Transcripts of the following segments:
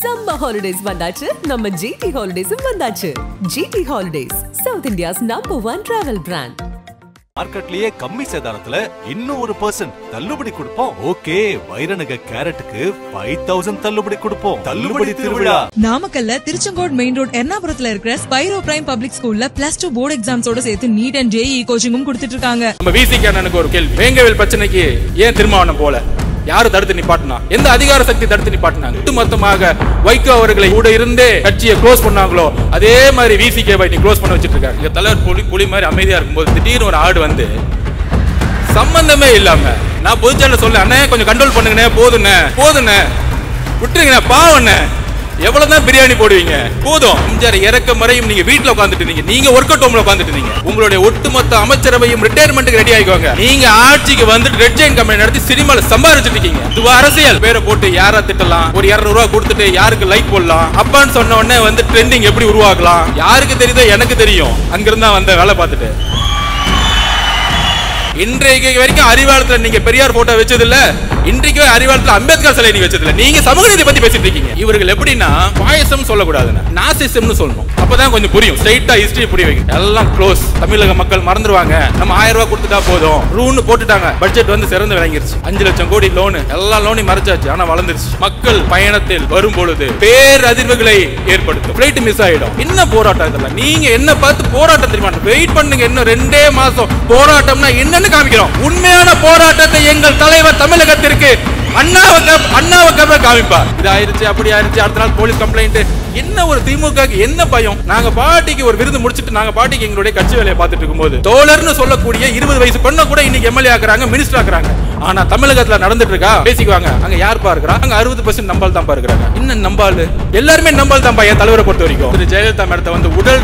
Summer holidays வந்தாச்சு, நம்ம GT Holidays வந்தாச்சு. GT Holidays, South India's #1 travel brand. மார்க்கெட்லயே கம்மி சேதாரத்துல இன்னும் 1% தள்ளுபடி கொடுப்போம். ஓகே, வைரநக கேரட்டுக்கு 5000 தள்ளுபடி கொடுப்போம். தள்ளுபடி திருவிழா நாமக்கல்ல திருச்செங்கோடு மெயின் ரோட் எர்ணாபுரத்துல இருக்கிற ஸ்பைரோ பிரைம் பப்ளிக் ஸ்கூல்ல +2 போர்டு எக்ஸாம்ஸோட சேர்த்து நீட் அண்ட் JEE கோச்சிங்கும் கொடுத்துட்டு இருக்காங்க. நம்ம விசிக்கு அண்ணனுக்கு ஒரு கேள்வி, வேங்கவேல் பிரச்சனைக்கு ஏன் திருமாவளவன் போல? யாரு தடுத்து நிப்பாட்டினா? எந்த அதிகார சக்தி தடுத்து நிப்பாட்டினாங்க? ஒட்டுமொத்தமாக வைகோ அவர்களை கூட இருந்தே கட்சியை க்ளோஸ் பண்ணாங்களோ அதே மாதிரி விசிகே நீ க்ளோஸ் பண்ண வச்சிட்டு இருக்காங்க. தலைவர் புலி மாதிரி அமைதியா இருக்கும்போது திடீர்னு ஒரு ஆடு வந்து சம்பந்தமே இல்லாம நான் பொதுச்செயல சொல்ல, அண்ணே கொஞ்சம் கண்ட்ரோல் பண்ணுங்கண்ணே, போதுண்ணே விட்டுருங்கண்ணே, பாவண்ணே, எவ்வளவுதான் பிரியாணி போடுவீங்க, போதும். இறக்க முறையும் நீங்க வீட்டுல உட்காந்துட்டு நீங்க ஒர்க் அவுட் ஹோம்ல உட்காந்துட்டு உங்களுடைய ஒட்டுமொத்த அமைச்சரவையும் ரிட்டையர்மெண்ட்டுக்கு ரெடி ஆகிக்கோங்க. நீங்க ஆட்சிக்கு வந்து ரெட் ஜெயின் கம்பெனி நடத்தி சினிமால சம்பாதிச்சுட்டு இருக்கீங்க. இது அரசியல். பேரை போட்டு யாரா திட்டலாம், ஒரு 200 ரூபாய் கொடுத்துட்டு யாருக்கு லைக் போடலாம், அப்பான்னு சொன்ன உடனே வந்து ட்ரெண்டிங் எப்படி உருவாக்கலாம், யாருக்கு தெரியுதோ எனக்கு தெரியும். அங்கிருந்தா வந்த வேலை பார்த்துட்டு இன்றைக்கு வரைக்கும் அறிவாளத்துல நீங்க பெரியார் போட்டோ வச்சது இல்ல, இன்றைக்கு அறிவாளத்துல அம்பேத்கர் சிலை நீங்க வச்சது இல்ல. நீங்க சமூக நீதி பத்தி பேசிட்டு இருக்கீங்க. இவர்கள் எப்படின்னா பாயசம் சொல்லக்கூடாதுன்னு நாசிசம்னு சொல்லணும், அப்பதான் கொஞ்சம் புரியும். ஸ்ட்ரைட்டா ஹிஸ்டரி புரிய வைக்கும். எல்லாம் க்ளோஸ். தமிழக மக்கள் மறந்துடுவாங்க. நம்ம 1000 ரூபாய் கொடுத்துட்டா போதும், ரூன்னு போட்டுட்டாங்க. பட்ஜெட் வந்து சிறந்து விளங்கிருச்சு. 5 லட்சம் கோடி லோனு, எல்லா லோனையும் மறைச்சாச்சு. ஆனா வளர்ந்துருச்சு. மக்கள் பயணத்தில் வரும் பொழுது பேரதிர்வுகளை ஏற்படுத்தும். ஃபிளைட் மிஸ் ஆயிடும். என்ன போராட்டம் இதெல்லாம்? நீங்க என்ன பார்த்து போராட்டம் தெரியுமா? வெயிட் பண்ணுங்க, இன்னும் 2 மாசம் போராட்டம்னா என்ன காமிக்கிறோம். உண்மையான போராட்டத்தை எங்கள் தலைவர் தமிழகத்திற்கு அண்ணாவை காமிப்பார். இது ஆயிருச்சு, அப்படி ஆயிருச்சு, அடுத்த நாள் போலீஸ் கம்ப்ளைண்ட். என்ன ஒரு திமுக என்ன பயம்? நாங்க பாட்டிக்கு ஒரு விருது முடிச்சிட்டு நாங்க பாட்டிக்கு எங்களுடைய கட்சி வேலையை பார்த்துட்டு இருக்கும்போது தோழர்னு சொல்லக்கூடிய 20 வயசு பொண்ணை கூட இன்னைக்கு எம்எல்ஏ ஆக்குறாங்க, மினிஸ்டர் ஆக்குறாங்க. ஆனா தமிழகத்துல நடந்துட்டு இருக்கா? பேசிக்குவாங்க. அங்க யார் பாக்குறா? அங்க 60% நம்பால் தான் பாக்குறாங்க. இன்னும் நம்பால் எல்லாருமே நம்பால் தான். என் தலைவரை பொறுத்த வரைக்கும் திரு ஜெயலலிதா மேடத்தை வந்து உடல்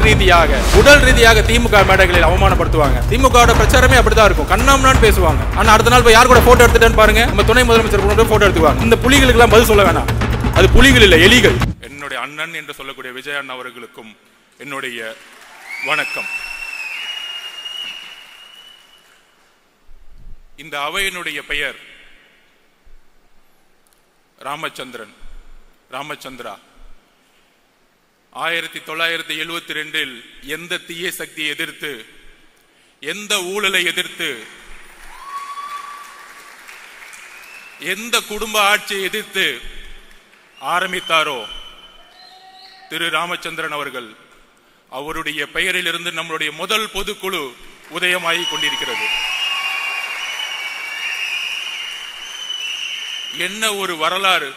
ரீதியாக திமுக மேடைகளில் அவமானப்படுத்துவாங்க. திமுக பிரச்சாரமே அப்படிதான் இருக்கும். கண்ணாமனான்னு பேசுவாங்க. ஆனா அடுத்த நாள் யார் கூட போட்டோ எடுத்துட்டேன்னு பாருங்க. நம்ம துணை முதலமைச்சர் கூட போட்டோ எடுத்துவாங்க. இந்த புலிகளுக்கு எல்லாம் பதில் சொல்ல வேணாம். அது புலிகள் இல்ல, எலிகள். என்னுடைய அண்ணன் என்று சொல்லக்கூடிய விஜய் அண்ணா அவர்களுக்கும் என்னுடைய வணக்கம். இந்த அவையினுடைய பெயர் ராமச்சந்திரா. 1972 எந்த தீய சக்தியை எதிர்த்து, எந்த ஊழலை எதிர்த்து, எந்த குடும்ப ஆட்சியை எதிர்த்து ஆரம்பித்தாரோ திரு ராமச்சந்திரன் அவர்கள், அவருடைய பெயரிலிருந்து நம்மளுடைய முதல் பொதுக்குழு உதயமாகி கொண்டிருக்கிறது. என்ன ஒரு வரலாறு,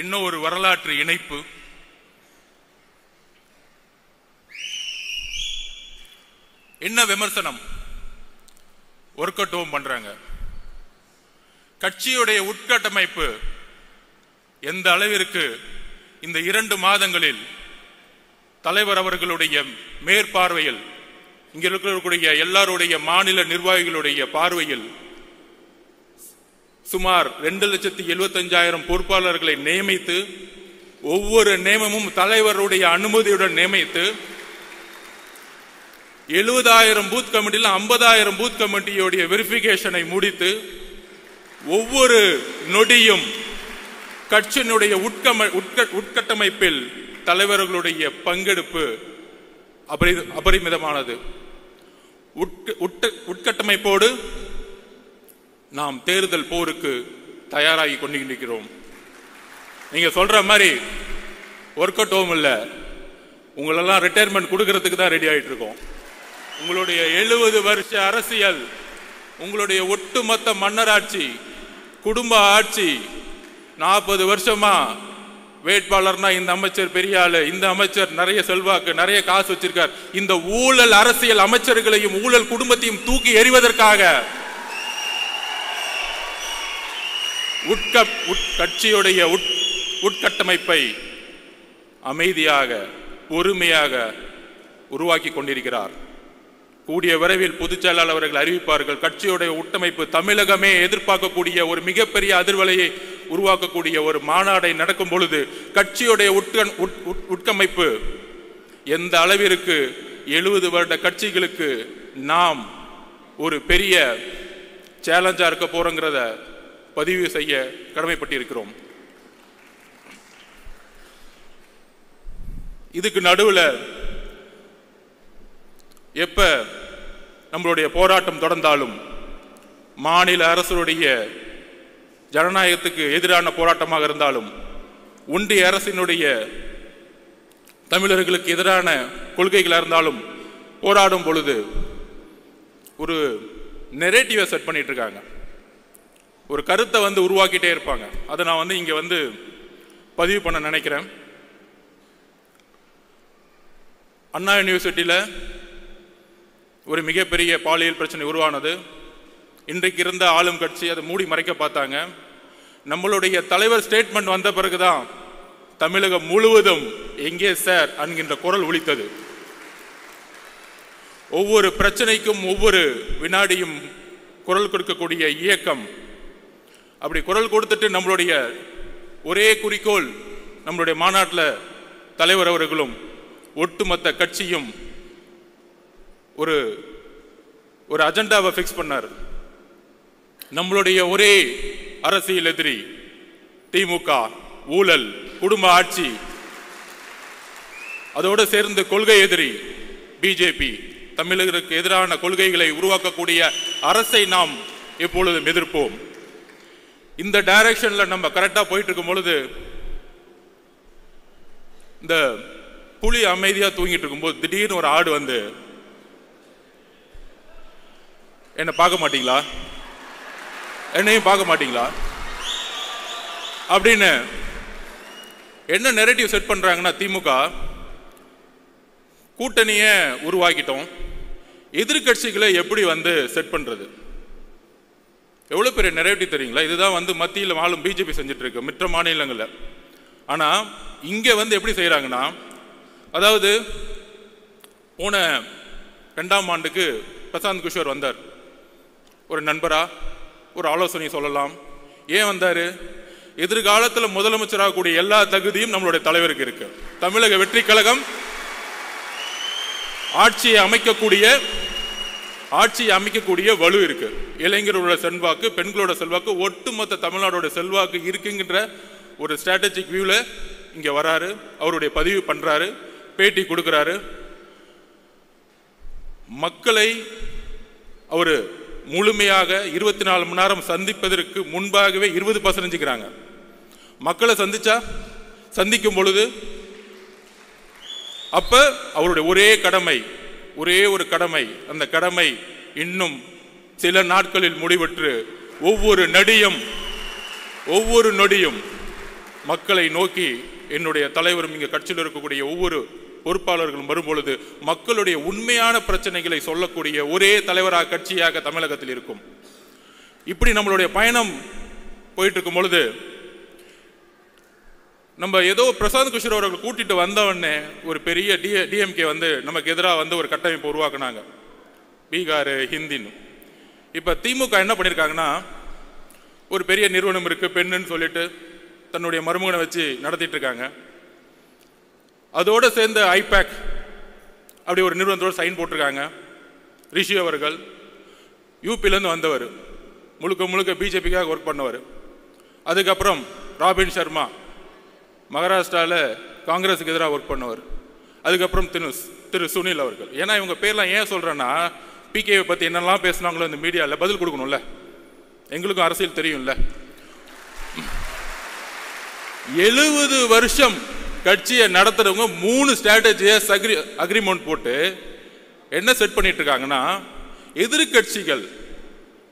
என்ன ஒரு வரலாற்று இணைப்பு. என்ன விமர்சனம்? ஒர்க் அவுட் ஹோம் பண்றாங்க. கட்சியுடைய உட்கட்டமைப்பு எந்த அளவிற்கு இந்த 2 மாதங்களில் தலைவர் அவர்களுடைய மேற்பார்வையில், இங்க இருக்கக்கூடிய எல்லாருடைய மாநில நிர்வாகிகளுடைய பார்வையில் சுமார் 2,75,000 பொறுப்பாளர்களை நியமித்து, ஒவ்வொரு நியமமும் தலைவருடைய அனுமதியுடன் நியமித்து, 70,000 பூத் கமிட்டியில் 50,000 பூத் கமிட்டியுடைய வெரிபிகேஷனை முடித்து, ஒவ்வொரு நொடியும் கட்சியினுடைய உட்கட்டமைப்பில் தலைவர்களுடைய பங்கெடுப்பு அபரிமிதமானது. உட்கட்டமைப்போடு நாம் தேர்தல் போருக்கு தயாராகி கொண்டிருக்கிறோம். நீங்க சொல்ற மாதிரி ஒர்க் அவுட் ஹோம் இல்ல, உங்களெல்லாம் ரிட்டையர்மெண்ட் கொடுக்கறதுக்கு தான் ரெடி ஆயிட்டு இருக்கோம். உங்களுடைய 70 வருஷ அரசியல், உங்களுடைய ஒட்டுமொத்த மன்னராட்சி, குடும்ப ஆட்சி, 40 வருஷமா வேட்பாளர்னா இந்த அமைச்சர் பெரிய ஆளு, இந்த அமைச்சர் நிறைய செல்வாக்கு, நிறைய காசு வச்சிருக்கார், இந்த ஊழல் அரசியல் அமைச்சர்களையும் ஊழல் குடும்பத்தையும் தூக்கி எறிவதற்காக கட்சியுடைய உட்கட்டமைப்பை அமைதியாக பொறுமையாக உருவாக்கி கொண்டிருக்கிறார். கூடிய விரைவில் பொதுச் செயலாளர் அவர்கள் அறிவிப்பார்கள். கட்சியுடைய உட்டமைப்பு தமிழகமே எதிர்பார்க்கக்கூடிய ஒரு மிகப்பெரிய அதிர்வலையை உருவாக்கக்கூடிய ஒரு மாநாடை நடக்கும் பொழுது கட்சியுடைய உட்கமைப்பு எந்த அளவிற்கு 70 வருட கட்சிகளுக்கு நாம் ஒரு பெரிய சேலஞ்சா இருக்க போறோங்கிறத பதிவு செய்ய கடமைப்பட்டிருக்கிறோம். இதுக்கு நடுவில் எப்ப நம்மளுடைய போராட்டம் தொடர்ந்தாலும் மாநில அரசுடைய ஜனநாயகத்துக்கு எதிரான போராட்டமாக இருந்தாலும் ஒன்றிய அரசினுடைய தமிழர்களுக்கு எதிரான கொள்கைகளாக இருந்தாலும் போராடும் பொழுது ஒரு நெரேட்டிவை செட் பண்ணிட்டு இருக்காங்க. ஒரு கருத்தை உருவாக்கிட்டே இருப்பாங்க. அதை நான் இங்க பதிவு பண்ண நினைக்கிறேன். அண்ணா யூனிவர்சிட்டியில் ஒரு மிகப்பெரிய பாலியல் பிரச்சனை உருவானது. இன்றைக்கு இருந்த ஆளும் கட்சி அதை மூடி மறைக்க பார்த்தாங்க. நம்மளுடைய தலைவர் ஸ்டேட்மெண்ட் வந்த பிறகுதான் தமிழகம் முழுவதும் எங்கே சார் என்கின்ற குரல் ஒலித்தது. ஒவ்வொரு பிரச்சனைக்கும் ஒவ்வொரு வினாடியும் குரல் கொடுக்கக்கூடிய இயக்கம். அப்படி குரல் கொடுத்துட்டு நம்மளுடைய ஒரே குறிக்கோள், நம்மளுடைய மாநாட்டில் தலைவர் அவர்களும் ஒட்டுமொத்த கட்சியும் ஒரு ஒரு அஜெண்டாவை ஃபிக்ஸ் பண்ணார். நம்மளுடைய ஒரே அரசியல் எதிரி திமுக, ஊழல், குடும்ப ஆட்சி, அதோடு சேர்ந்து கொள்கை எதிரி பிஜேபி, தமிழர்களுக்கு எதிரான கொள்கைகளை உருவாக்கக்கூடிய அரசை நாம் எப்பொழுதும் எதிர்ப்போம். இந்த டைரக்ஷன்ல நம்ம கரெக்டா போயிட்டு இருக்கும் பொழுது இந்த புலி அமைதியா தூங்கிட்டு இருக்கும்போது திடீர்னு ஒரு ஆடு என்ன பார்க்க மாட்டீங்களா, என்னையும் பார்க்க மாட்டீங்களா அப்படின்னு என்ன நெரேட்டிவ் செட் பண்றாங்கன்னா, திமுக கூட்டணியை உருவாக்கிட்டோம், எதிர்கட்சிகளை எப்படி செட் பண்றது, எவ்வளவு பெரிய நெரேட்டிவ் தெரியுங்களா? இதுதான் மத்தியில் ஆளும் பிஜேபி செஞ்சுட்டு இருக்கு மற்ற மாநிலங்களில். ஆனா இங்க எப்படி செய்யறாங்கன்னா, அதாவது போன 2ஆம் ஆண்டுக்கு பிரசாந்த் கிஷோர் வந்தார். ஒரு நண்பரா ஒரு ஆலோசனை சொல்லலாம். ஏன் வந்தாரு? எதிர்காலத்தில் முதலமைச்சராக கூடிய எல்லா தகுதியும் நம்மளுடைய தலைவருக்கு இருக்கு. தமிழக வெற்றி கழகம் ஆட்சியை அமைக்கக்கூடிய வலு இருக்கு. இளைஞர்களோட செல்வாக்கு, பெண்களோட செல்வாக்கு, ஒட்டுமொத்த தமிழ்நாடோட செல்வாக்கு இருக்குங்கிற ஒரு ஸ்ட்ராட்டஜிக் வியூல இங்க வராரு. அவருடைய பதிவு பண்றாரு, பேட்டி கொடுக்கிறாரு. மக்களை அவரு முழுமையாக 24 மணி நேரம் சந்திப்பதற்கு முன்பாகவே 20% மக்களை சந்திக்கும் பொழுது அப்ப அவருடைய ஒரே ஒரு கடமை, அந்த கடமை இன்னும் சில நாட்களில் முடிவற்று ஒவ்வொரு நொடியும் மக்களை நோக்கி என்னுடைய தலைவரும் இங்க கட்சியில் இருக்கக்கூடிய ஒவ்வொரு பொறுப்பாளர்களும் வரும்பொழுது மக்களுடைய உண்மையான பிரச்சனைகளை சொல்லக்கூடிய ஒரே தலைவராக கட்சியாக தமிழகத்தில் இருக்கும். இப்படி நம்மளுடைய பயணம் போயிட்டு இருக்கும் பொழுது நம்ம ஏதோ பிரசாந்த் கிஷோர் அவர்கள் கூட்டிட்டு வந்தவொடனே ஒரு பெரிய டிஎம்கே நமக்கு எதிராக ஒரு கட்டமைப்பு உருவாக்குனாங்க, பீகார் ஹிந்தின்னு. இப்ப திமுக என்ன பண்ணிருக்காங்கன்னா, ஒரு பெரிய நிறுவனம் இருக்கு பெண்ணுன்னு சொல்லிட்டு தன்னுடைய மருமகனை வச்சு நடத்திட்டு இருக்காங்க. அதோட சேர்ந்து ஐபேக் அப்படி ஒரு நிறுவனத்தோட சைன் போட்டிருக்காங்க. ரிஷி அவர்கள் யூபியிலேருந்து வந்தவர், முழுக்க பிஜேபிக்காக ஒர்க் பண்ணவர். அதுக்கப்புறம் ராபின் சர்மா மகாராஷ்டிராவில் காங்கிரஸுக்கு எதிராக ஒர்க் பண்ணவர். அதுக்கப்புறம் திரு சுனில் அவர்கள். ஏன்னா இவங்க பேர்லாம் ஏன் சொல்றேன்னா, பிகேவை பத்தி என்னெல்லாம் பேசினாங்களோ இந்த மீடியாவில் பதில் கொடுக்கணும்ல, எங்களுக்கும் அரசியல் தெரியும்ல. 70 வருஷம் கட்சியை நடத்துறவங்க 3 ஸ்ட்ராட்டஜிஸ் அக்ரிமெண்ட் போட்டு என்ன செட் பண்ணிட்டு இருக்காங்கன்னா, எதிர்கட்சிகள்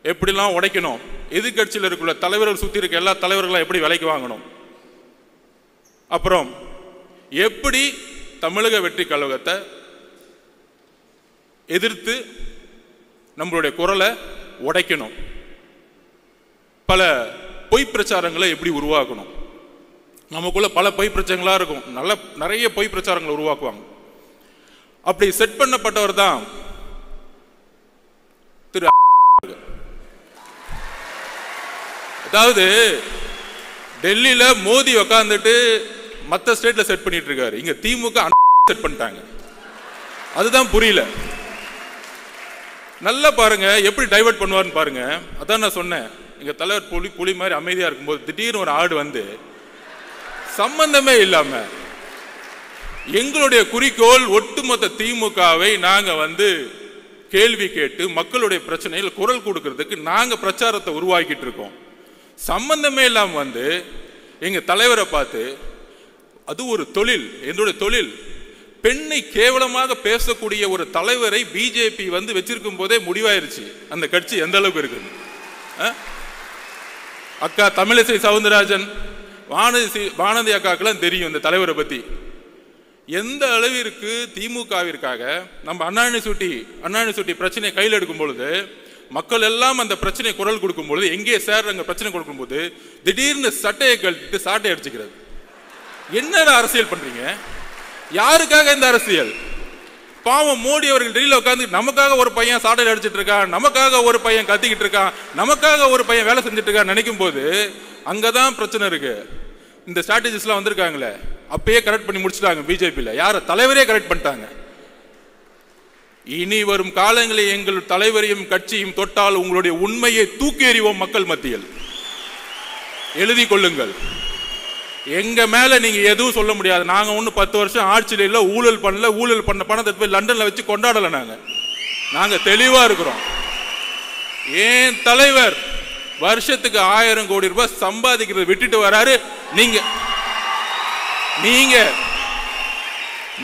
எப்படிலாம் உடைக்கணும், எதிர்கட்சியில் இருக்கிற தலைவர்கள் சுத்தி இருக்க எல்லா தலைவர்களும் எப்படி விலைக்கு வாங்கணும், அப்புறம் எப்படி தமிழக வெற்றி கழகத்தை எதிர்த்து நம்மளுடைய குரலை உடைக்கணும், பல பொய் பிரச்சாரங்களை எப்படி உருவாக்கணும். நமக்குள்ள பல பொய் பிரச்சனைகளா இருக்கும், நிறைய பொய் பிரச்சாரங்களை உருவாக்குவாங்க. அப்படி செட் பண்ணப்பட்டவர் தான் திரு. அதாவது டெல்லியில மோடி உட்கார்ந்துட்டு மற்ற ஸ்டேட்ல செட் பண்ணிட்டு இருக்காரு, இங்க திமுக செட் பண்ணிட்டாங்க. அதுதான் புரியல. நல்லா பாருங்க எப்படி டைவர்ட் பண்ணுவாருன்னு பாருங்க. அதான் நான் சொன்னேன், எங்க தலைவர் புலி மாதிரி அமைதியா இருக்கும்போது திடீர்னு ஒரு ஆடு சம்பந்தமே இல்லாம எங்களுடைய குறிக்கோள் ஒட்டுமொத்த திமுகவை நாங்க கேள்வி கேட்டு மக்களுடைய பிரச்சனையில் குரல் கொடுக்கிறதுக்கு நாங்க பிரச்சாரத்தை உருவாக்கிட்டு இருக்கோம். சம்பந்தமே இல்லாம எங்க தலைவரை பார்த்து அது ஒரு தொழில், என்னுடைய தொழில், பெண்ணை கேவலமாக பேசக்கூடிய ஒரு தலைவரை பிஜேபி வச்சிருக்கும் போதே முடிவாயிருச்சு அந்த கட்சி எந்த அளவுக்கு இருக்குது. அக்கா தமிழிசை சவுந்தரராஜன், வானதி அக்காக்கெல்லாம் தெரியும் இந்த தலைவரை பத்தி. எந்த அளவிற்கு திமுகவிற்காக நம்ம அண்ணா யூனிவர்சிட்டி பிரச்சனையை கையில் எடுக்கும் பொழுது, மக்கள் எல்லாம் அந்த பிரச்சனை குரல் கொடுக்கும் பொழுது, எங்கே சார் அங்க பிரச்சனை கொடுக்கும் போது திடீர்னு சட்டையை கழட்டிட்டு சாட்டை அடிச்சுக்கிறது. என்ன அரசியல் பண்றீங்க? யாருக்காக இந்த அரசியல்? பாவம் மோடி அவர்கள் டெல்லியில் உட்காந்து நமக்காக ஒரு பையன் சாட்டையில் அடிச்சிட்டு இருக்கான், நமக்காக ஒரு பையன் கத்திக்கிட்டு இருக்கான், நமக்காக ஒரு பையன் வேலை செஞ்சுட்டு இருக்கான் நினைக்கும் போது அங்கதான் பிரச்சனை இருக்கு. இந்த ஸ்ட்ராட்டஜிஸ்லாம் வந்திருக்காங்களே அப்பயே கரெக்ட் பண்ணி முடிச்சுட்டாங்க பிஜேபியில். யார தலைவரே கரெக்ட் பண்ணிட்டாங்க. இனி வரும் காலங்களில் எங்கள் தலைவரையும் கட்சியும் தொட்டால் உங்களுடைய உண்மையை தூக்கி எறிவோம் மக்கள் மத்தியில். எழுதி கொள்ளுங்கள். எங்க மேல நீங்க எதுவும் சொல்ல முடியாது. நாங்க ஒன்னும் 10 வருஷம் ஆட்சியில இல்ல, ஊழல் பண்ணல, ஊழல் பண்ண பணத்தை போய் லண்டன்ல வச்சு கொண்டாடல. நாங்க தெளிவா இருக்கிறோம். ஏன் தலைவர் வருஷத்துக்கு 1000 கோடி ரூபாய் சம்பாதிக்கிறத விட்டுட்டு வராரு.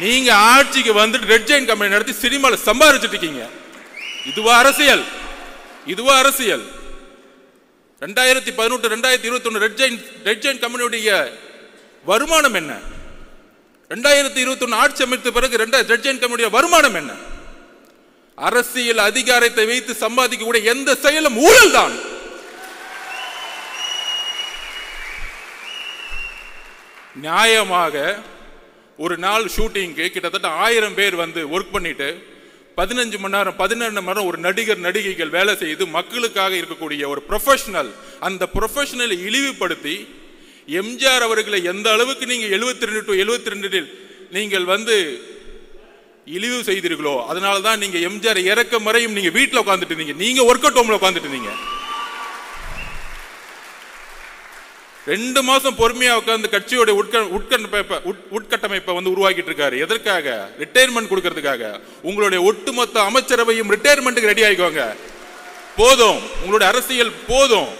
நீங்க ஆட்சிக்கு வந்துட்டு ரெட் ஜெயின் கம்பெனி நடத்தி சினிமால சம்பாதிச்சுட்டு இருக்கீங்க. இதுவா அரசியல்? 2018 2021 ரெட் ஜெயின் கம்பெனியுடைய வருமானம் என்ன? 2021 ஆட்சி அமைத்த பிறகு ரெட் ஜெயின் கம்பெனியுடைய வருமானம் என்ன? அரசியல் அதிகாரத்தை வைத்து சம்பாதிக்கக்கூடிய எந்த செயலும் ஊழல் தான். நியாயமாக ஒரு நாள் ஷூட்டிங்க்கு கிட்டத்தட்ட 1000 பேர் ஒர்க் பண்ணிட்டு 15 மணி நேரம் 17 மணி நேரம் ஒரு நடிகர் நடிகைகள் வேலை செய்து மக்களுக்காக இருக்கக்கூடிய ஒரு ப்ரொஃபஷனல், அந்த ப்ரொஃபஷனலை இழிவுபடுத்தி எம்ஜிஆர் அவர்களை எந்த அளவுக்கு நீங்க 72 to 72 நீங்கள் இழிவு செய்தீர்களோ அதனால தான் நீங்க எம்ஜிஆர் இறக்க முறையும் நீங்க வீட்டில் உட்கார்ந்துட்டு இருந்தீங்க. நீங்க ஒர்க் அவுட் ஹோம்ல உட்கார்ந்துட்டு இருந்தீங்க. 2 மாசம் பொறுமையா உட்கார்ந்து கட்சியோட உட்கட்டமைப்பை உருவாக்கிட்டு இருக்காரு. எதற்காக? ரிட்டையர்மெண்ட் கொடுக்கறதுக்காக. உங்களுடைய ஒட்டுமொத்த அமைச்சரவையும் ரிட்டையர்மெண்ட்டுக்கு ரெடி ஆகிக்கோங்க. போதும், உங்களுடைய அரசியல் போதும்.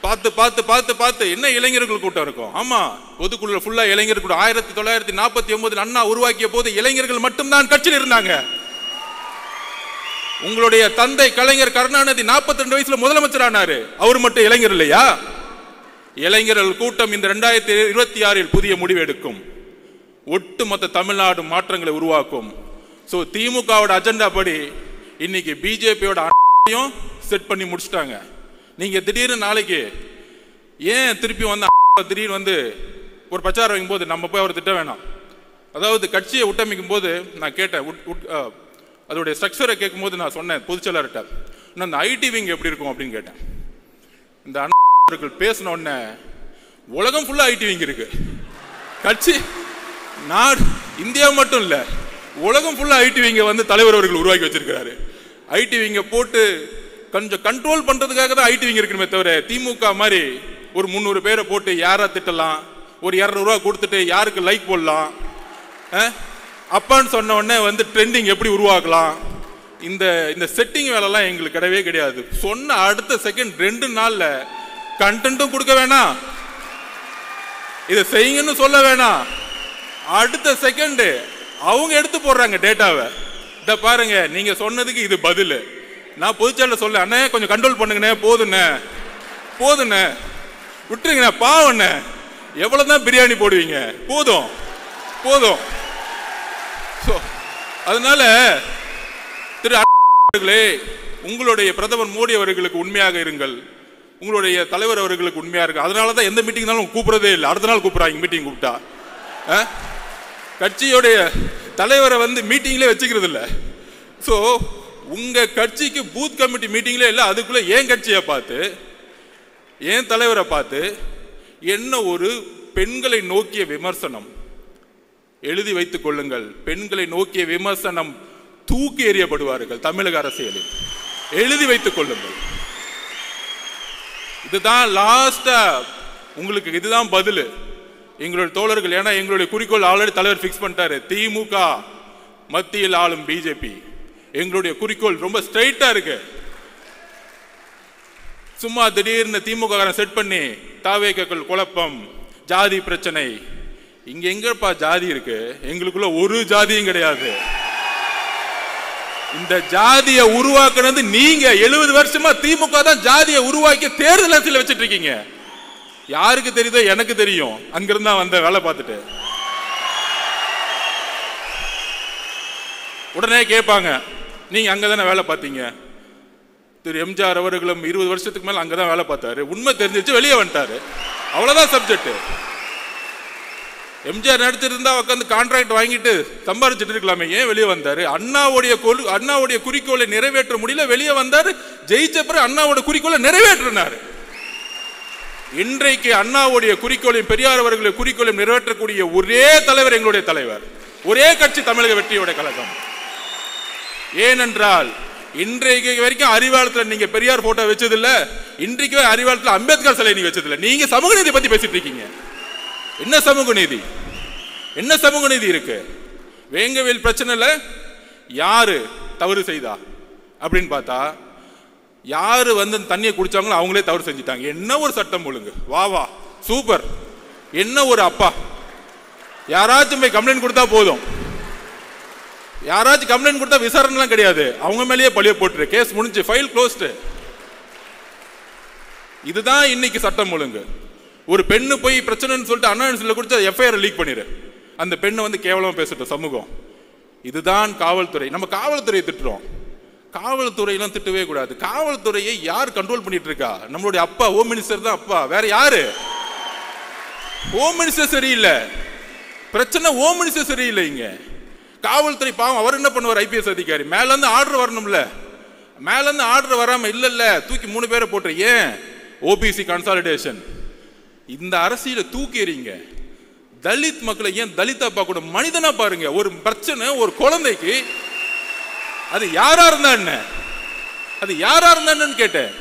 பார்த்து பார்த்து பார்த்து பார்த்து என்ன இளைஞர்கள் கூட்டம் இருக்கும். ஆமா, பொதுக்குழு ஃபுல்லா இளைஞர் கூட்டம். 1949 அண்ணா உருவாக்கிய போது இளைஞர்கள் மட்டும்தான் கட்சியில் இருந்தாங்க. உங்களுடைய தந்தை கலைஞர் கருணாநிதி 42 வயசுல முதலமைச்சர் ஆனாரு. அவர் மட்டும் இளைஞர் இல்லையா? இளைஞர்கள் கூட்டம் இந்த 2026 புதிய முடிவு எடுக்கும். ஒட்டுமொத்த தமிழ்நாடு மாற்றங்களை உருவாக்கும். சோ திமுகவோட அஜெண்டா படி இன்னைக்கு பிஜேபியோட செட் பண்ணி முடிச்சிட்டாங்க. நீங்க திடீர்னு நாளைக்கு ஏன் திருப்பி திடீர்னு ஒரு பிரச்சாரம் வைக்கும் போது நம்ம போய் அவர் திட்ட வேணாம். அதாவது கட்சியை உட்டமைக்கும் போது நான் கேட்டேன், அதோடைய ஸ்ட்ரக்சரை கேட்கும் போது நான் சொன்னேன் பொதுச்செயலாளர்கிட்ட, அந்த ஐடி விங் எப்படி இருக்கும் அப்படின்னு கேட்டேன். இந்த பேசின உடனே உலகம் ஃபுல்லா ஐடி விங் இருக்கு. கட்சி நாடு இந்தியா மட்டும் இல்ல, உலகம் ஃபுல்லா ஐடி விங்க தலைவர் அவர்கள் உருவாக்கி வச்சிருக்கிறாரு. ஐடி விங்க போட்டு கொஞ்சம் கண்ட்ரோல் பண்றதுக்காக தான் ஐடி விங் இருக்கணுமே தவிர திமுக மாதிரி ஒரு 300 பேரை போட்டு யாரா திட்டலாம், ஒரு 200 ரூபா கொடுத்துட்டு யாருக்கு லைக் போடலாம், அப்பான்னு சொன்ன உடனே ட்ரெண்டிங் எப்படி உருவாக்கலாம், இந்த செட்டிங் வேலைலாம் எங்களுக்கு கிடையவே கிடையாது. சொன்ன அடுத்த செகண்ட் 2 நாள்ல கண்டென்ட்டும் கொடுக்க வேணாம், இதை செய்யுங்கன்னு சொல்ல வேணாம், அடுத்த செகண்ட் அவங்க எடுத்து போடுறாங்க டேட்டாவை. இத பாருங்க, நீங்க சொன்னதுக்கு இது பதில். நான் பொதுச்செயலாளர் சொல்ல, அண்ணே கொஞ்சம் கண்ட்ரோல் பண்ணுங்கண்ணே, போதுண்ணே விட்டுருங்கண்ணே, பாவண்ணே, எவ்வளவுதான் பிரியாணி போடுவீங்க, போதும். அதனால திரு அவர்களே, உங்களுடைய பிரதமர் மோடி அவர்களுக்கு உண்மையாக இருங்கள், உங்களுடைய தலைவர் அவர்களுக்கு உண்மையா இருக்கு. அதனாலதான் எந்த மீட்டிங்னாலும் கூப்பிடுறதே இல்லை, அடுத்த நாள் கூப்பிடுறாங்க மீட்டிங் கூப்பிட்டா. கட்சியோடைய தலைவரை மீட்டிங்ல வச்சுக்கிறது இல்லை. ஸோ உங்க கட்சிக்கு பூத் கமிட்டி மீட்டிங்ல இல்லை, அதுக்குள்ள ஏன் கட்சியை பார்த்து ஏன் தலைவரை பார்த்து என்ன ஒரு பெண்களை நோக்கிய விமர்சனம். எழுதி வைத்துக் கொள்ளுங்கள், பெண்களை நோக்கிய விமர்சனம் தூக்கி எறியப்படுவார்கள் தமிழக அரசியலில். எழுதி வைத்துக் கொள்ளுங்கள். இதுதான் லாஸ்டா உங்களுக்கு, இதுதான் பதில். எங்களுடைய தோழர்கள், ஏன்னா எங்களுடைய குறிக்கோள் ஆல்ரெடி தலைவர் ஃபிக்ஸ் பண்ணிட்டாரு, திமுக மத்தியில் ஆளும் பிஜேபி. எங்களுடைய குறிக்கோள் ரொம்ப ஸ்ட்ரைட்டா இருக்கு. சும்மா திடீர்னு திமுக செட் பண்ணி தாவேக்கள் குழப்பம், ஜாதி பிரச்சனை. இங்க எங்கப்பா ஜாதி இருக்கு? எங்களுக்குள்ள ஒரு ஜாதியும் கிடையாது. இந்த ஜாதியை உருவாக்குனது நீங்க. 70 வருஷமா திமுக தான் ஜாதியை உருவாக்கி தேர்தல் அரசியல் வச்சிட்டு இருக்கீங்க. யாருக்கு தெரியுதோ எனக்கு தெரியும், அங்கிருந்தா வந்த வேலை பார்த்துட்டு. உடனே கேட்பாங்க, நீங்க அங்கதானே வேலை பார்த்தீங்க? திரு எம்ஜிஆர் அவர்களும் 20 வருஷத்துக்கு மேல அங்கதான் வேலை பார்த்தாரு. உண்மை தெரிஞ்சிச்சு, வெளியே வந்துட்டாரு. அவ்வளவுதான் சப்ஜெக்ட். எம்ஜிஆர் நடிச்சிருந்தா உட்காந்து கான்ட்ராக்ட் வாங்கிட்டு சம்பாதிச்சுட்டு இருக்கலாமே, ஏன் வெளியே வந்தாரு? அண்ணாவுடைய குறிக்கோளை நிறைவேற்ற முடியல, வெளியே வந்தாரு. ஜெயிச்ச பிறகு அண்ணாவோட குறிக்கோளை நிறைவேற்றினாரு. இன்றைக்கு அண்ணாவுடைய குறிக்கோளையும் பெரியார் அவர்களுடைய குறிக்கோளையும் நிறைவேற்றக்கூடிய ஒரே தலைவர் எங்களுடைய தலைவர், ஒரே கட்சி தமிழக வெற்றியோட கழகம். ஏனென்றால் இன்றைக்கு வரைக்கும் அறிவாலயத்தில் நீங்க பெரியார் போட்டோ வச்சது இல்ல, இன்றைக்கு அறிவாலயத்தில் அம்பேத்கர் சிலை நீங்க வச்சது இல்ல. நீங்க சமூக நீதி பத்தி பேசிட்டு இருக்கீங்க. என்ன சமூக நீதி? என்ன சமூக நீதி இருக்கு? வேங்கவேல் பிரச்சனைல யாரு தவறு செய்தா அப்படின்னு பார்த்தா, யாரு வந்து தண்ணியை குடிச்சாங்களோ அவங்களே தவறு செஞ்சுட்டாங்க. என்ன ஒரு சட்டம் ஒழுங்கு! வா வா சூப்பர்! என்ன ஒரு அப்பா! யாராச்சும் போய் கம்ப்ளைண்ட் கொடுத்தா போதும், யாராச்சும் கம்ப்ளைண்ட் கொடுத்தா விசாரணைலாம் கிடையாது, அவங்க மேலேயே பழிய போட்டுரு, கேஸ் முடிஞ்சு, ஃபைல் க்ளோஸ்டு. இதுதான் இன்னைக்கு சட்டம் ஒழுங்கு. ஒரு பெண்ணு போய் பிரச்சனைன்னு சொல்லிட்டு அண்ணா குடிச்சா எஃப்ஐஆர் லீக் பண்ணிரு, அந்த பெண்ணை வந்து கேவலமா பேசட்டும் சமூகம். இதுதான் காவல்துறை. நம்ம காவல்துறையை திட்டுறோம், காவல்துறையெல்லாம் திட்டவே கூடாது. காவல்துறையை யார் கண்ட்ரோல் பண்ணிட்டு இருக்கா? நம்மளுடைய அப்பா ஹோம் மினிஸ்டர் தான். அப்பா வேற யாரு? ஹோம் மினிஸ்டர் சரியில்லை, பிரச்சனை ஹோம் மினிஸ்டர் சரியில்லை. இங்க காவல்துறை பாவம், அவர் என்ன பண்ணுவார்? ஐபிஎஸ் அதிகாரி மேல இருந்து ஆர்டர் வரணும்ல, மேல இருந்து ஆர்டர் வராம இல்ல தூக்கி 3 பேரை போட்டு, ஏன் ஓபிசி கன்சாலிடேஷன்? இந்த அரசியல தூக்கி எறிங்க. தலித் மக்களை ஏன் தலிதா பார்க்க கூட மனிதனா பாருங்க. ஒரு பிரச்சனை ஒரு குழந்தைக்கு, அது யாரா இருந்தா என்ன, அது யாரா இருந்தா என்னன்னு கேட்டேன்.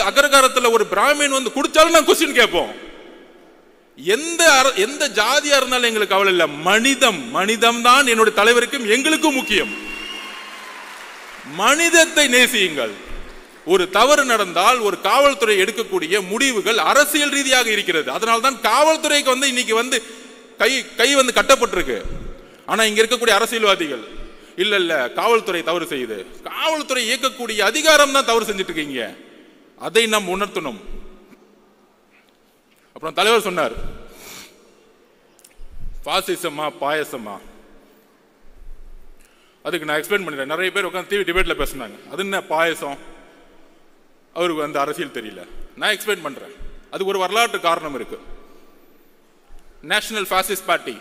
அக்ரகாரத்துல ஒரு பிராமின் வந்து குடிச்சாலும் நான் கொஸ்டின் கேட்போம். எந்த ஜாதியா இருந்தாலும் எங்களுக்கு கவலை இல்லை. மனிதம் தான் என்னுடைய தலைவருக்கும் எங்களுக்கும் முக்கியம். மனிதத்தை நேசியுங்கள். ஒரு தவறு நடந்தால் ஒரு காவல்துறை எடுக்கக்கூடிய முடிவுகள் அரசியல் ரீதியாக இருக்கிறது. அதனால்தான் காவல்துறைக்கு வந்து இன்னைக்கு வந்து கை வந்து கட்டப்பட்டிருக்கு. ஆனா இங்க இருக்கக்கூடிய அரசியல்வாதிகள் இல்ல காவல்துறை தவறு செய்யுது, காவல்துறை இயக்கக்கூடிய அதிகாரம் தான் தவறு செஞ்சுட்டு இருக்கீங்க, அதை நாம் உணர்த்தணும். அப்புறம் தலைவர் சொன்னார், பாசிசமா பாயசமா? அதுக்கு நான் எக்ஸ்பிளைன் பண்ணிட்டேன். நிறைய பேர் உட்காந்து டிவி டிபேட்ல பேசினாங்க, அது என்ன பாயசம், அவருக்கு வந்து அரசியல் தெரியல. நான் எக்ஸ்பிளைன் பண்றேன். அதுக்கு ஒரு வரலாற்று காரணம் இருக்கு. நேஷனல் பாசிஸ்ட் பார்ட்டி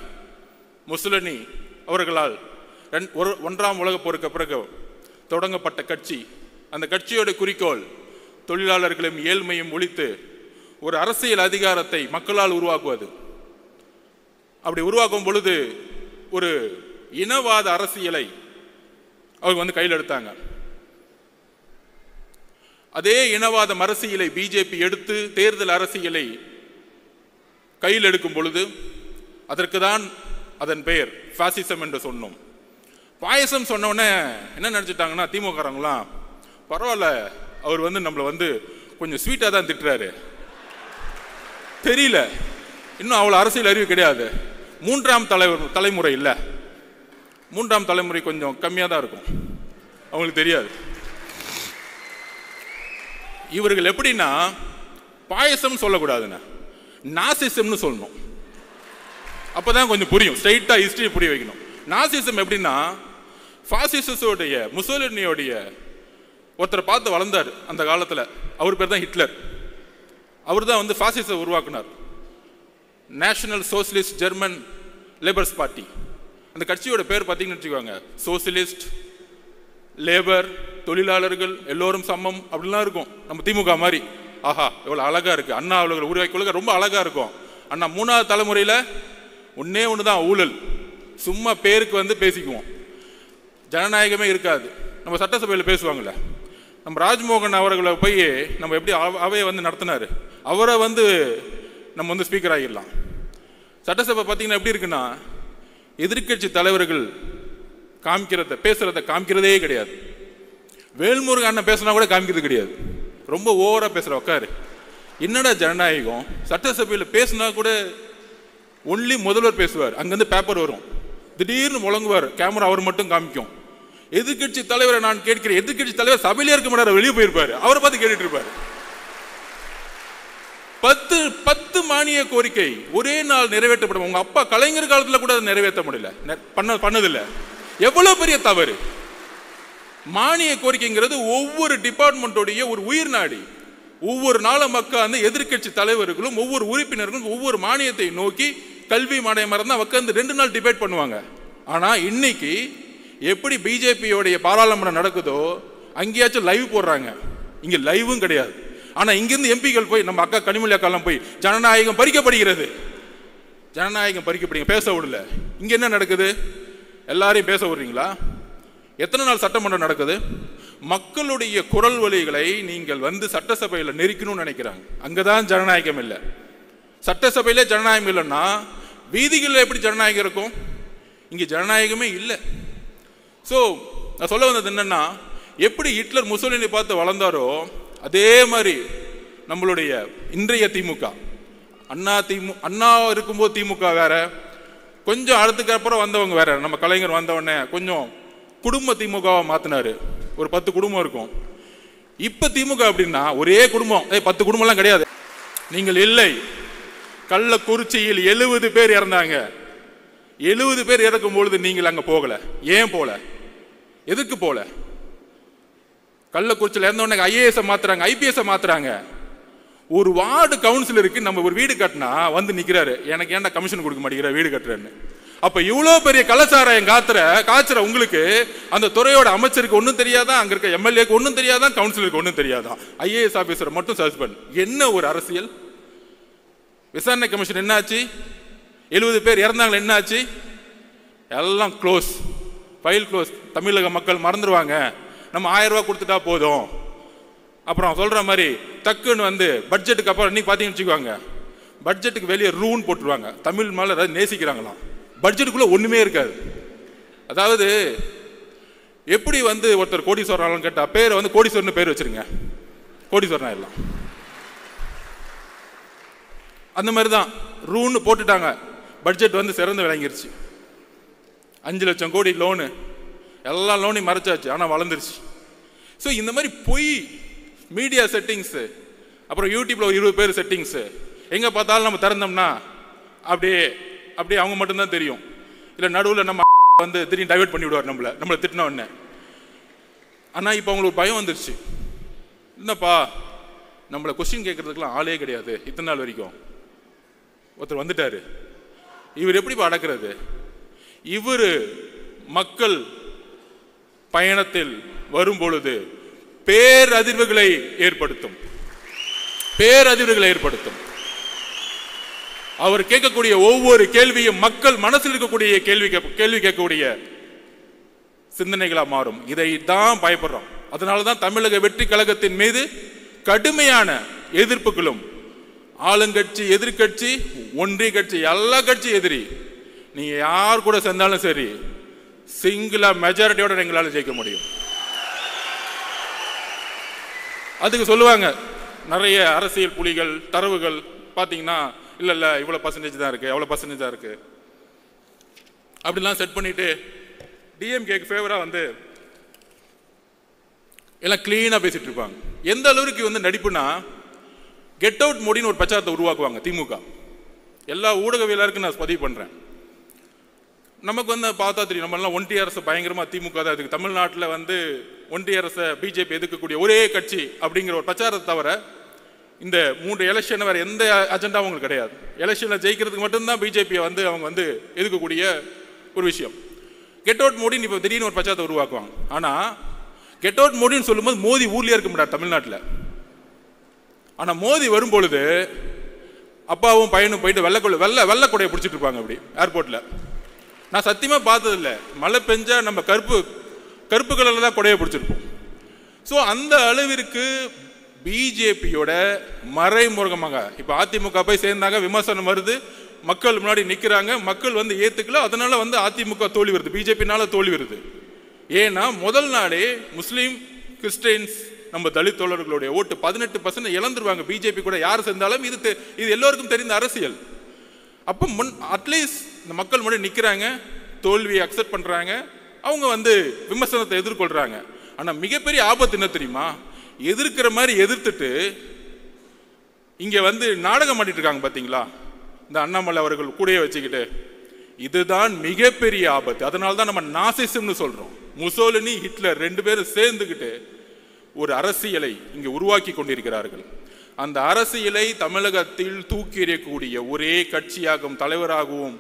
முசோலினி அவர்களால் 1ஆம் உலகப் போருக்கு பிறகு தொடங்கப்பட்ட கட்சி. அந்த கட்சியோட குறிக்கோள் தொழிலாளர்களையும் ஏழ்மையும் ஒழித்து ஒரு அரசியல் அதிகாரத்தை மக்களால் உருவாக்குவது. அப்படி உருவாக்கும் பொழுது ஒரு இனவாத அரசியலை அவங்க வந்து கையில் எடுத்தாங்க. அதே இனவாத அரசியலை பிஜேபி எடுத்து தேர்தல் அரசியலை கையில் எடுக்கும் பொழுது அதற்கு தான் அதன் பெயர் பாசிசம் என்று சொன்னோம். பாயசம் சொன்ன உடனே என்ன நினைச்சிட்டாங்கன்னா, திமுகறாங்களாம் பரவாயில்ல, அவர் வந்து நம்மளை வந்து கொஞ்சம் ஸ்வீட்டா தான் திட்டுறாரு, தெரியல, இன்னும் அவ்வளவு அரசியல் அறிவு கிடையாது. 3ஆம் தலைமுறை இல்ல, 3ஆம் தலைமுறை கொஞ்சம் கம்மியா தான் இருக்கும், அவங்களுக்கு தெரியாது. இவர்கள் எப்படின்னா, பாயசம் சொல்லக்கூடாதுன்னா நாசிசம்னு சொல்லணும், அப்பதான் கொஞ்சம் புரியும். ஸ்ட்ரைட்டா ஹிஸ்டரி புரிய வைக்கணும். நாசிசம் எப்படின்னா, பாசிசோடைய முசோலினியோடைய ஒருத்தரை பார்த்து வளர்ந்தார் அந்த காலத்துல, அவர் பேர் தான் ஹிட்லர். அவர் தான் வந்து பாசிச உருவாக்குனார். National Socialist German Labours Party, அந்த கட்சியோட பேர் பார்த்தீங்கன்னு வச்சுக்கோங்க, சோசியலிஸ்ட், லேபர், தொழிலாளர்கள் எல்லோரும் சமம் அப்படிலாம் இருக்கும். நம்ம திமுக மாதிரி. ஆஹா எவ்வளவு அழகா இருக்கு, அண்ணா அவர்கள் உருவாக்கி ரொம்ப அழகா இருக்கும். அண்ணா 3ஆவது தலைமுறையில ஒன்னே ஒண்ணுதான் ஊழல், சும்மா பேருக்கு வந்து பேசிக்குவோம், ஜனநாயகமே இருக்காது. நம்ம சட்டசபையில் பேசுவாங்கல்ல, நம்ம ராஜ்மோகன் அவர்களை போய் நம்ம எப்படி அவையை வந்து நடத்தினாரு, அவரை வந்து நம்ம வந்து ஸ்பீக்கர் ஆகிடலாம். சட்டசபை பார்த்தீங்கன்னா எப்படி இருக்குன்னா, எதிர்கட்சி தலைவர்கள் பேசுறத காமிக்கிறதே கிடையாது. வேல்முருகன் அண்ணன் பேசினா கூட காமிக்கிறது கிடையாது. ரொம்ப ஓவரா பேசுற உட்காரு. என்னடா ஜனநாயகம்? சட்டசபையில் பேசினா கூட ஒன்லி முதல்வர் பேசுவார், அங்கிருந்து பேப்பர் வரும், திடீர்னு முழங்குவார், கேமரா அவர் மட்டும் காமிக்கும். எதிர்கட்சி தலைவரை நான் கேட்கிறேன், எதிர்கட்சி தலைவர் சபையிலே இருக்க மாட்டார், வெளியே போயிருப்பாரு, அவரை பார்த்து கேட்டுட்டு இருப்பாரு. 10 மானிய கோரிக்கை ஒரே நாள் நிறைவேற்றப்படும். உங்க அப்பா கலைஞர் காலத்துல கூட அதை நிறைவேற்ற முடியல, பண்ணதில்ல. எவ்வளவு பெரிய தவறு! மானிய கோரிக்கைங்கிறது ஒவ்வொரு டிபார்ட்மெண்டோடைய ஒரு உயிர் நாடி. ஒவ்வொரு நாளும் மக்கள் அந்த எதிர்கட்சி தலைவர்களும் ஒவ்வொரு உறுப்பினர்களும் ஒவ்வொரு மானியத்தை நோக்கி கல்வி மானியம் மறந்து உட்காந்து 2 நாள் டிபேட் பண்ணுவாங்க. ஆனா இன்னைக்கு எப்படி பிஜேபியோடைய பாராளுமன்றம் நடக்குதோ அங்கேயாச்சும் லைவ் போடுறாங்க, இங்க லைவும் கிடையாது. ஆனா இங்கிருந்து எம்பிகள் போய், நம்ம அக்கா கனிமொழி அக்காலாம் போய் ஜனநாயகம் பறிக்கப்படுகிறது, ஜனநாயகம் பறிக்கப்படுங்க, பேச விடல. இங்க என்ன நடக்குது? எல்லாரையும் பேச விடுறீங்களா? எத்தனை நாள் சட்டமன்றம் நடக்குது? மக்களுடைய குரல் வலிகளை நீங்கள் வந்து சட்டசபையில் நெருக்கணும்னு நினைக்கிறாங்க. அங்கதான் ஜனநாயகம் இல்லை. சட்டசபையிலே ஜனநாயகம் இல்லைன்னா வீதிகளில் எப்படி ஜனநாயகம் இருக்கும்? இங்க ஜனநாயகமே இல்லை. ஸோ நான் சொல்ல வந்தது என்னன்னா, எப்படி ஹிட்லர் முசோலினி பார்த்து வளர்ந்தாரோ அதே மாதிரி நம்மளுடைய இன்றைய திமுக, அண்ணா இருக்கும்போது திமுக வேற, கொஞ்சம் அடுத்துக்கு அப்புறம் வந்தவங்க வேற. நம்ம கலைஞர் வந்தவொடனே கொஞ்சம் குடும்ப திமுகவை மாத்தினாரு, ஒரு 10 குடும்பம் இருக்கும். இப்ப திமுக அப்படின்னா ஒரே குடும்பம், 10 குடும்பம்லாம் கிடையாது. நீங்கள் இல்லை. கள்ளக்குறிச்சியில் 70 பேர் இறந்தாங்க. 70 பேர் இறக்கும் பொழுது நீங்கள் அங்க போகல. ஏன் போல? எதுக்கு போல? கள்ளக்குறிச்சியில் இறந்தவொடனே ஐஏஎஸ் மாத்துறாங்க, ஐபிஎஸ் மாத்துறாங்க. ஒரு வார்டு கவுன்சிலருக்கு நம்ம ஒரு வீடு கட்டினா வந்து நிக்கிறாரு, எனக்கு ஏன்டா கமிஷன் கொடுக்க மாட்டேங்கிற வீடு கட்டுறேன்னு. அப்ப இவ்வளவு பெரிய கலாச்சாரம் காய்ச்சற உங்களுக்கு அந்த துறையோட அமைச்சருக்கு ஒன்றும் தெரியாதான், அங்க இருக்க எம்எல்ஏக்கு ஒன்றும் தெரியாதான், கவுன்சிலருக்கு ஒன்றும் தெரியாதான், ஐஏஎஸ் ஆபீசரை மட்டும் சஸ்பெண்ட். என்ன ஒரு அரசியல்! விசாரணை கமிஷன் என்ன ஆச்சு? 70 பேர் இறந்தாங்க, என்ன ஆச்சு? எல்லாம் க்ளோஸ், ஃபைல் க்ளோஸ். தமிழக மக்கள் மறந்துடுவாங்க, நம்ம 1000 ரூபாய் கொடுத்துட்டா போதும். அப்புறம் சொல்ற மாதிரி டக்குன்னு வந்து பட்ஜெட்டுக்கு அப்புறம் இன்னைக்கு பார்த்தீங்கன்னு வச்சுக்குவாங்க, பட்ஜெட்டுக்கு வெளியே ரூன் போட்டுருவாங்க. தமிழ் மேலே ஏதாவது நேசிக்கிறாங்களாம், பட்ஜெட்டுக்குள்ள ஒண்ணுமே இருக்காது. அதாவது எப்படி வந்து ஒருத்தர் கோடீஸ்வரன் கேட்டா பேரை வந்து கோடீஸ்வரன் பேர் வச்சிருங்க, கோடீஸ்வரன் எல்லாம் அந்த மாதிரி தான் ரூன்னு போட்டுட்டாங்க. பட்ஜெட் வந்து சிறந்து விளங்கிருச்சு. 5 லட்சம் கோடி லோனு, எல்லா லோனையும் மறைச்சாச்சு, ஆனால் வளர்ந்துருச்சு. ஸோ இந்த மாதிரி பொய் மீடியா செட்டிங்ஸு, அப்புறம் யூடியூப்ல ஒரு 20 பேர் செட்டிங்ஸு, எங்கே பார்த்தாலும் நம்ம திறந்தோம்னா அப்படியே அவங்க மட்டும்தான் தெரியும். இல்லை நடுவில் நம்ம வந்து திடீர்னு டைவர்ட் பண்ணி விடுவார் நம்மளை திட்டின உடனே. ஆனால் இப்போ அவங்களுக்கு பயம் வந்துருச்சு. என்னப்பா நம்மளை கொஸ்டின் கேட்கறதுக்கெல்லாம் ஆளே கிடையாது, இத்தனை நாள் வரைக்கும் ஒருத்தர் வந்துட்டாரு, இவர் எப்படிப்பா அடக்கிறது? இவர் மக்கள் பயணத்தில் வரும் பொழுது பேரதிர்வுகளை ஏற்படுத்தும். அவர் கேட்கக்கூடிய ஒவ்வொரு கேள்வியும் மக்கள் மனசில் இருக்கக்கூடிய கேள்வி கேட்கக்கூடிய சிந்தனைகளா மாறும். இதை தான் பயப்படுறோம். அதனாலதான் தமிழக வெற்றி கழகத்தின் மீது கடுமையான எதிர்ப்புகளும், ஆளுங்கட்சி, எதிர்கட்சி, ஒன்றிய கட்சி, எல்லா கட்சி எதிரி. நீங்க யார் கூட சேர்ந்தாலும் சரி, சிங்கிளா மெஜாரிட்டியோட எங்களால் ஜெயிக்க முடியும். அதுக்கு சொல்லுவாங்க நிறைய அரசியல் புலிகள், தரவுகள் பார்த்தீங்கன்னா, இல்ல இவ்வளவு பர்சன்டேஜ் தான் இருக்கு, எவ்வளவு பர்சன்டேஜ் தான் இருக்கு அப்படிலாம் செட் பண்ணிட்டு டிஎம்கேக்கு ஃபேவரா வந்து எல்லாம் கிளீனா பேசிட்டு இருப்பாங்க. எந்த அளவுக்கு வந்து நடிப்புனா, கெட் அவுட் மோடின்னு ஒரு பிரச்சாரத்தை உருவாக்குவாங்க திமுக. எல்லா ஊடகவியலாருக்கும் நான் பதிவு பண்றேன். நமக்கு வந்து பார்த்தா தெரியும், நம்ம எல்லாம் ஒன்றிய அரசு பயங்கரமா திமுக தான் இருக்கு, தமிழ்நாட்டில் வந்து ஒன்றிய அரசை பிஜேபி எதிர்க்கக்கூடிய ஒரே கட்சி அப்படிங்கிற ஒரு பிரச்சாரத்தை தவிர இந்த 3 எலெக்ஷன் வேற எந்த அஜெண்டா அவங்களுக்கு கிடையாது. எலெக்ஷன்ல ஜெயிக்கிறதுக்கு மட்டும்தான் பிஜேபியை வந்து அவங்க வந்து எதிர்க்கக்கூடிய ஒரு விஷயம். கெட் அவுட் மோடின்னு இப்போ திடீர்னு ஒரு பிரச்சாரத்தை உருவாக்குவாங்க. ஆனா கெட் அவுட் மோடின்னு சொல்லும்போது மோடி ஊர்லயே இருக்க மாட்டார் தமிழ்நாட்டில். ஆனா மோடி வரும் பொழுது அப்பாவும் பையனும் போயிட்டு வெள்ளை கொடையை பிடிச்சிட்டு இருப்பாங்க அப்படி ஏர்போர்ட்ல. நான் சத்தியமா பார்த்தது இல்லை, மழை பெஞ்சா நம்ம கருப்பு கலர்ல தான் கொடையை பிடிச்சிருப்போம். ஸோ அந்த அளவிற்கு பிஜேபியோட மறைமுகமாக இப்ப அதிமுக போய் சேர்ந்தாங்க, விமர்சனம் வருது, மக்கள் முன்னாடி நிற்கிறாங்க, மக்கள் வந்து ஏற்றுக்கல, அதனால வந்து அதிமுக தோல்வி வருது, பிஜேபினால தோல்வி வருது. ஏன்னா முதல் நாளே முஸ்லீம், கிறிஸ்டியன்ஸ், நம்ம தலித் தோழர்களுடைய ஓட்டு 18% இழந்துருவாங்க. பிஜேபி கூட யார் சேர்ந்தாலும் இது எல்லோருக்கும் தெரிந்த அரசியல். அப்போ அட்லீஸ்ட் இந்த மக்கள் முன்னாடி நிற்கிறாங்க, தோல்வியை அக்செப்ட் பண்ணுறாங்க, அவங்க வந்து விமர்சனத்தை எதிர்கொள்கிறாங்க. ஆனால் மிகப்பெரிய ஆபத்து என்ன தெரியுமா? எதிர்க்கிற மாதிரி எதிர்த்துட்டு இங்கே வந்து நாடகம் பண்ணிட்டு இருக்காங்க பார்த்தீங்களா, இந்த அண்ணாமலை அவர்கள் கூடயே வச்சுக்கிட்டு. இதுதான் மிகப்பெரிய ஆபத்து. அதனால தான் நம்ம நாசிசம்னு சொல்கிறோம். முசோலினி, ஹிட்லர் 2 பேரும் சேர்ந்துக்கிட்டு ஒரு அரசியலை இங்கே உருவாக்கி கொண்டிருக்கிறார்கள். அந்த அரசியலை தமிழகத்தில் தூக்கி எறியக்கூடிய ஒரே கட்சியாகவும் தலைவராகவும்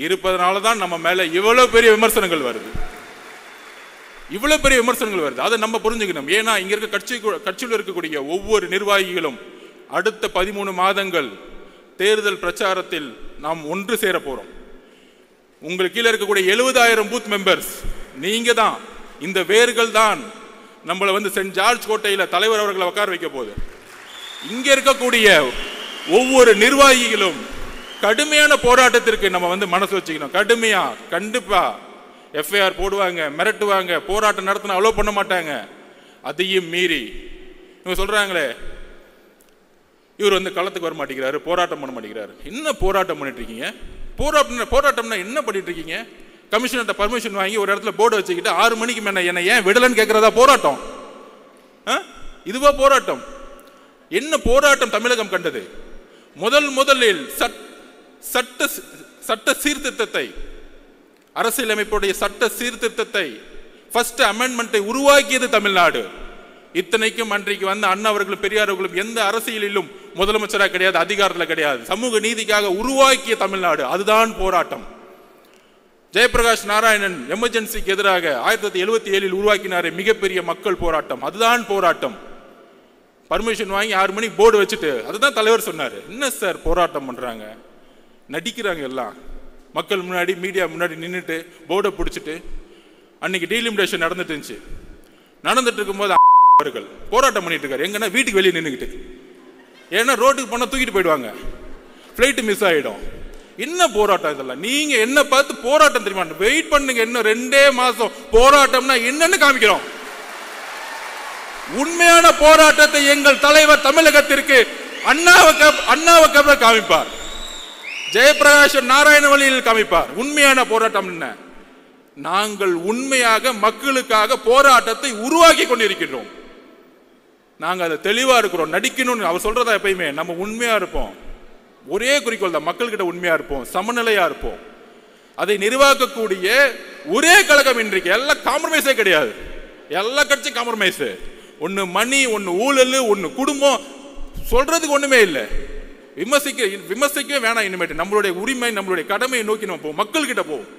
இருப்பதனால தான் நம்ம மேலே இவ்வளோ பெரிய விமர்சனங்கள் வருது, இவ்வளோ பெரிய விமர்சனங்கள் வருது. அதை நம்ம புரிஞ்சுக்கணும். ஏன்னா இங்கே இருக்க கட்சியில் இருக்கக்கூடிய ஒவ்வொரு நிர்வாகிகளும் அடுத்த 13 மாதங்கள் தேர்தல் பிரச்சாரத்தில் நாம் ஒன்று சேர போகிறோம். உங்களுக்கு கீழே இருக்கக்கூடிய 70,000 பூத் மெம்பர்ஸ் நீங்க தான். இந்த வேர்கள் தான் நம்மளை வந்து சென்ட் ஜார்ஜ் கோட்டையில் தலைவர் அவர்களை உட்கார வைக்க போகுது. இங்க இருக்கக்கூடிய ஒவ்வொரு நிர்வாகிகளும் கடுமையான போராட்டத்திற்கு நம்ம வந்து மனசு வச்சுக்கணும். கடுமையா, கண்டிப்பா எஃப்ஐஆர் போடுவாங்க, மிரட்டுவாங்க, போராட்டம் நடத்தினா அலோவ் பண்ண மாட்டாங்க. அதையும் மீறி இவங்க சொல்றாங்களே, இவர் வந்து களத்துக்கு வர மாட்டேங்கிறாரு, போராட்டம் பண்ண மாட்டேங்கிறாரு. என்ன போராட்டம் பண்ணிட்டு இருக்கீங்க? போராட்டம்னா என்ன பண்ணிட்டு இருக்கீங்க? கமிஷனர்கிட்ட பர்மிஷன் வாங்கி ஒரு இடத்துல போர்டு வச்சுக்கிட்டு 6 மணிக்கு மேல என்ன ஏன் விடலன்னு கேட்கறதா போராட்டம்? இதுவா போராட்டம்? என்ன போராட்டம் தமிழகம் கண்டது? முதலில் சட்ட சீர்திருத்தத்தை, அரசியலமைப்புடைய சட்ட சீர்திருத்தத்தை, ஃபர்ஸ்ட் அமெண்ட்மெண்ட்டை உருவாக்கியது தமிழ்நாடு. இத்தனைக்கும் அன்றைக்கு வந்த அண்ணா அவர்களும் பெரியார் அவர்களும் எந்த அரசியலிலும் முதலமைச்சராக கிடையாது, அதிகாரத்தில் கிடையாது. சமூக நீதிக்காக உருவாக்கிய தமிழ்நாடு. அதுதான் போராட்டம். ஜெயபிரகாஷ் நாராயணன் எமர்ஜென்சிக்கு எதிராக 1977 உருவாக்கினாரே மிகப்பெரிய மக்கள் போராட்டம். அதுதான் போராட்டம். பர்மிஷன் வாங்கி 6 மணிக்கு போர்டு வச்சுட்டு, அதுதான் தலைவர் சொன்னார். என்ன சார் போராட்டம் பண்றாங்க, நடிக்கிறாங்க எல்லாம். மக்கள் முன்னாடி, மீடியா முன்னாடி நின்றுட்டு போர்டை பிடிச்சிட்டு. அன்னைக்கு டீலிமிடேஷன் நடந்துட்டு இருந்துச்சு. நடந்துட்டு இருக்கும்போது அவர்கள் போராட்டம் பண்ணிட்டு இருக்காரு. எங்கன்னா வீட்டுக்கு வெளியே நின்றுக்கிட்டு. ஏன்னா ரோட்டுக்கு போனால் தூக்கிட்டு போயிடுவாங்க, ஃப்ளைட்டு மிஸ் ஆகிடும். என்ன போராட்டம் இதெல்லாம்? நீங்க என்ன பார்த்து போராட்டம் தெரியுமா? வெயிட் பண்ணுங்க, இன்னும் 2 மாசம் போராட்டம்னா என்னன்னு காமிக்கிறோம். உண்மையான போராட்டத்தை எங்கள் தலைவர் தமிழகத்திற்கு அண்ணாவுக்கு காமிப்பார், ஜெயபிரகாஷ் நாராயண வழியில் காமிப்பார். உண்மையான போராட்டம் என்ன? நாங்கள் உண்மையாக மக்களுக்காக போராட்டத்தை உருவாக்கி கொண்டிருக்கிறோம். நாங்கள் அதை தெளிவா இருக்கிறோம். நடிக்கணும்னு அவர் சொல்றதா எப்பயுமே நம்ம உண்மையா இருப்போம். ஒரே குறிக்கோள் தான், மக்கள்கிட்ட உண்மையா இருப்போம், சமநிலையா இருப்போம். அதை நிர்வாகக்கூடிய ஒரே கழகம் இன்றைக்கு. எல்லாம் காம்ப்ரமைஸே கிடையாது, எல்லா கட்சியும் காம்ப்ரமைஸ். ஒன்னு மணி, ஒன்னு ஊழல், ஒன்னு குடும்பம், சொல்றதுக்கு ஒண்ணுமே இல்லை. விமர்சிக்கவே வேணாம். இனிமேட்டு நம்மளுடைய உரிமை, நம்மளுடைய கடமையை நோக்கி நம்ம போவோம், மக்கள்கிட்ட போவோம்.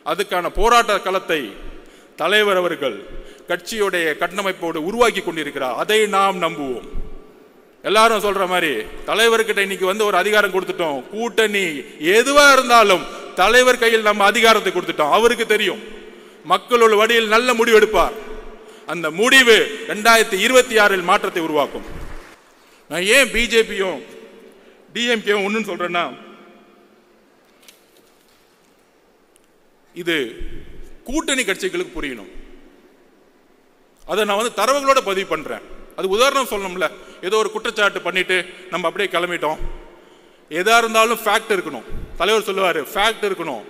அதுக்கான போராட்ட களத்தை தலைவர் அவர்கள் கட்சியுடைய கட்டமைப்போடு உருவாக்கி கொண்டிருக்கிறார். அதை நாம் நம்புவோம். எல்லாரும் சொல்ற மாதிரி தலைவர்கிட்ட இன்னைக்கு வந்து ஒரு அதிகாரம் கொடுத்துட்டோம். கூட்டணி எதுவா இருந்தாலும் தலைவர் கையில் நம்ம அதிகாரத்தை கொடுத்துட்டோம். அவருக்கு தெரியும் மக்களோட வழியில் நல்ல முடிவு எடுப்பார். அந்த முடிவு 2026 மாற்றத்தை உருவாக்கும். நான் ஏன் பிஜேபியும் டிஎம்கேவும் ஒன்னு சொல்றேன்னா, இது கூட்டணி கட்சிகளுக்கு புரியணும். அதை நான் வந்து தரவுகளோட பதிவு பண்றேன். அது உதாரணம் சொல்லணும்ல. ஏதோ ஒரு குற்றச்சாட்டு பண்ணிட்டு நம்ம அப்படியே கிளம்பிட்டோம். எதா இருந்தாலும் ஃபேக்ட் இருக்கணும். தலைவர் சொல்லுவாரு ஃபேக்ட் இருக்கணும்,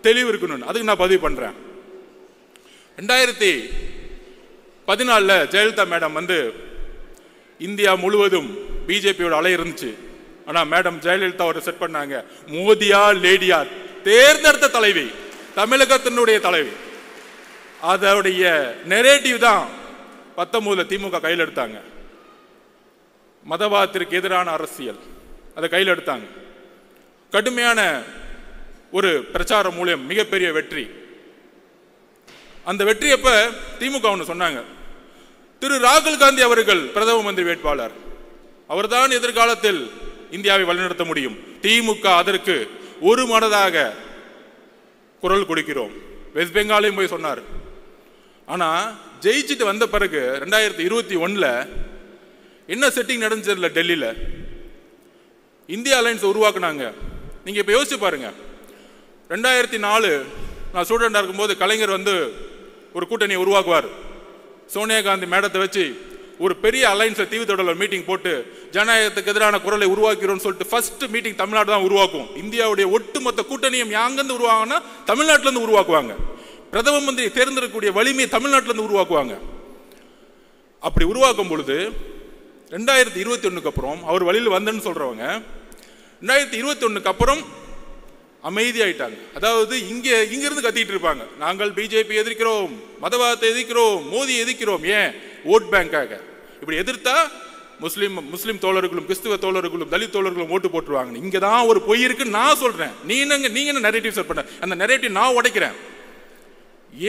தெளிவு இருக்கணும். அதுக்கு நான் பதிவு பண்றேன். 2014 ஜெயலலிதா மேடம் வந்து இந்தியா முழுவதும் பிஜேபியோட அலை இருந்துச்சு. ஆனா மேடம் ஜெயலலிதா ஒரு செட் பண்ணாங்க, மோதியா லேடியா தேர்ந்தெடுத்த தலைவி, தமிழகத்தினுடைய தலைவி. அதோடைய நெரேட்டிவ் தான் 19 திமுக கையில் எடுத்தாங்க. மதவாதத்திற்கு எதிரான அரசியல் அதை கையில் எடுத்தாங்க. கடுமையான ஒரு பிரச்சாரம் மூலம் மிகப்பெரிய வெற்றி. அந்த வெற்றி அப்ப திமுக ஒன்று சொன்னாங்க, திரு ராகுல் காந்தி அவர்கள் பிரதம மந்திரி வேட்பாளர், அவர்தான் எதிர்காலத்தில் இந்தியாவை வழிநடத்த முடியும். திமுக அதற்கு ஒரு மனதாக குரல் கொடுக்கிறோம். வெஸ்ட் பெங்காலையும் போய் சொன்னார். ஆனா ஜெயிச்சுட்டு வந்த பிறகு 2021 என்ன செட்டிங் நடந்துச்சு டெல்லியில? இந்தியா அலையன்ஸ் உருவாக்குனாங்க. நீங்க இப்ப யோசிச்சு பாருங்க. 2004 நான் ஸ்டூடெண்டா இருக்கும்போது கலைஞர் வந்து ஒரு கூட்டணியை உருவாக்குவார். சோனியா காந்தி மேடத்தை வச்சு ஒரு பெரிய அலைன்ஸ்ல தீவு தொடர் மீட்டிங் போட்டு ஜனநாயகத்துக்கு எதிரான குரலை உருவாக்கிறோம்னு சொல்லிட்டு ஃபர்ஸ்ட் மீட்டிங் தமிழ்நாடு தான் உருவாக்கும். இந்தியாவுடைய ஒட்டுமொத்த கூட்டணியும் யாங்கிருந்து உருவாங்கன்னா தமிழ்நாட்டில இருந்து உருவாக்குவாங்க. பிரதம மந்திரி தேர்ந்தெடுக்கக்கூடிய வலிமையை தமிழ்நாட்டில இருந்து உருவாக்குவாங்க. அப்படி உருவாக்கும் பொழுது 2021 அப்புறம் அவர் வழியில் வந்தேன்னு சொல்றவங்க 2021 அப்புறம் அமைதியாயிட்டாங்க. அதாவது இங்கிருந்து கத்திட்டு இருப்பாங்க, நாங்கள் பிஜேபி எதிர்க்கிறோம், மதவாதத்தை எதிர்க்கிறோம், மோடி எதிர்க்கிறோம். ஏன்? ஓட் பேங்காக. இப்படி எதிர்த்தா முஸ்லிம் தோழர்களும் கிறிஸ்துவ தோழர்களும் தலித் தோழர்களும் ஓட்டு போட்டுருவாங்க. இங்க தான் ஒரு பொய் இருக்குன்னு நான் சொல்றேன். நீங்க என்ன நரேட்டிவ் செட் பண்ண, அந்த நரேட்டிவ் நான் உடைக்கிறேன்.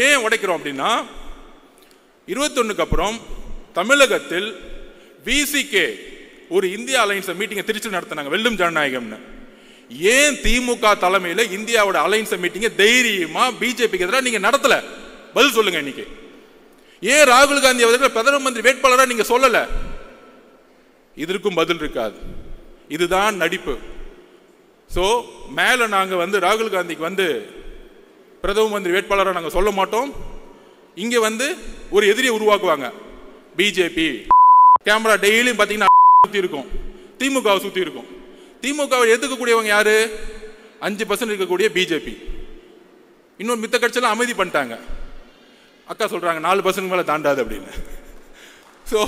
ஏன் உடைக்கிறோம் அப்படின்னா 21 அப்புறம் தமிழகத்தில் விசிகே ஒரு இந்தியா அலைன்ஸ் மீட்டிங்கை திருச்சி நடத்தினாங்க, வெல்லும் ஜனநாயகம்னு. ஏன் திமுக தலைமையில இந்தியாவோட அலைன்ஸ் மீட்டிங்கை தைரியமா பிஜேபிக்கு எதிராக நீங்க நடத்தல? பதில் சொல்லுங்க. இன்னைக்கு ஏன் ராகுல் காந்தி அவர்கள் பிரதம மந்திரி வேட்பாளரா நீங்க சொல்லல? இதற்கும் பதில் இருக்காது. இதுதான் நடிப்பு. சோ மேல நாங்க வந்து ராகுல் காந்திக்கு வந்து பிரதம மந்திரி வேட்பாளரா நாங்க சொல்ல மாட்டோம். இங்க வந்து ஒரு எதிரியை உருவாக்குவாங்க பிஜேபி. கேமரா டெய்லியும் பாத்தீங்கன்னா சுத்தி இருக்கும், திமுக சுத்தி இருக்கும். திமுகவை எதிர்க்கக்கூடியவங்க யாரு? 5% இருக்கக்கூடிய பிஜேபி. இன்னொரு மித்த கட்சியெல்லாம் அமைதி பண்ணிட்டாங்க. அக்கா சொல்றாங்க 4% மேல தாண்டாது அப்படின்னு. சோ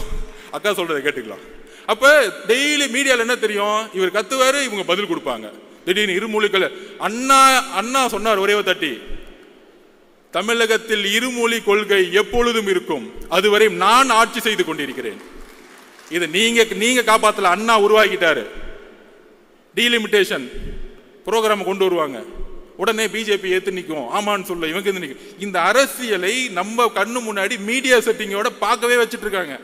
அக்கா சொல்றதை கேட்டுக்கலாம். அப்ப டெய்லி மீடியால என்ன தெரியும்? இவர் கத்துவாரு, இவங்க பதில் கொடுப்பாங்க. திடீர்னு இருமொழிகள் அண்ணா சொன்னார் ஒரே தட்டி, தமிழகத்தில் இருமொழி கொள்கை எப்பொழுதும் இருக்கும், அதுவரை நான் ஆட்சி செய்து கொண்டிருக்கிறேன். இதை நீங்க காப்பாத்தல, அண்ணா உருவாக்கிட்டாரு. டீலிமிட்டேஷன் புரோகிராம் கொண்டு வருவாங்க, உடனே பிஜேபி ஏத்து நிற்கும், ஆமான்னு சொல்ல இவங்க நிற்கும். இந்த அரசியலை நம்ம கண்ணு முன்னாடி மீடியா செட்டிங்கோட பார்க்கவே வச்சுட்டு இருக்காங்க.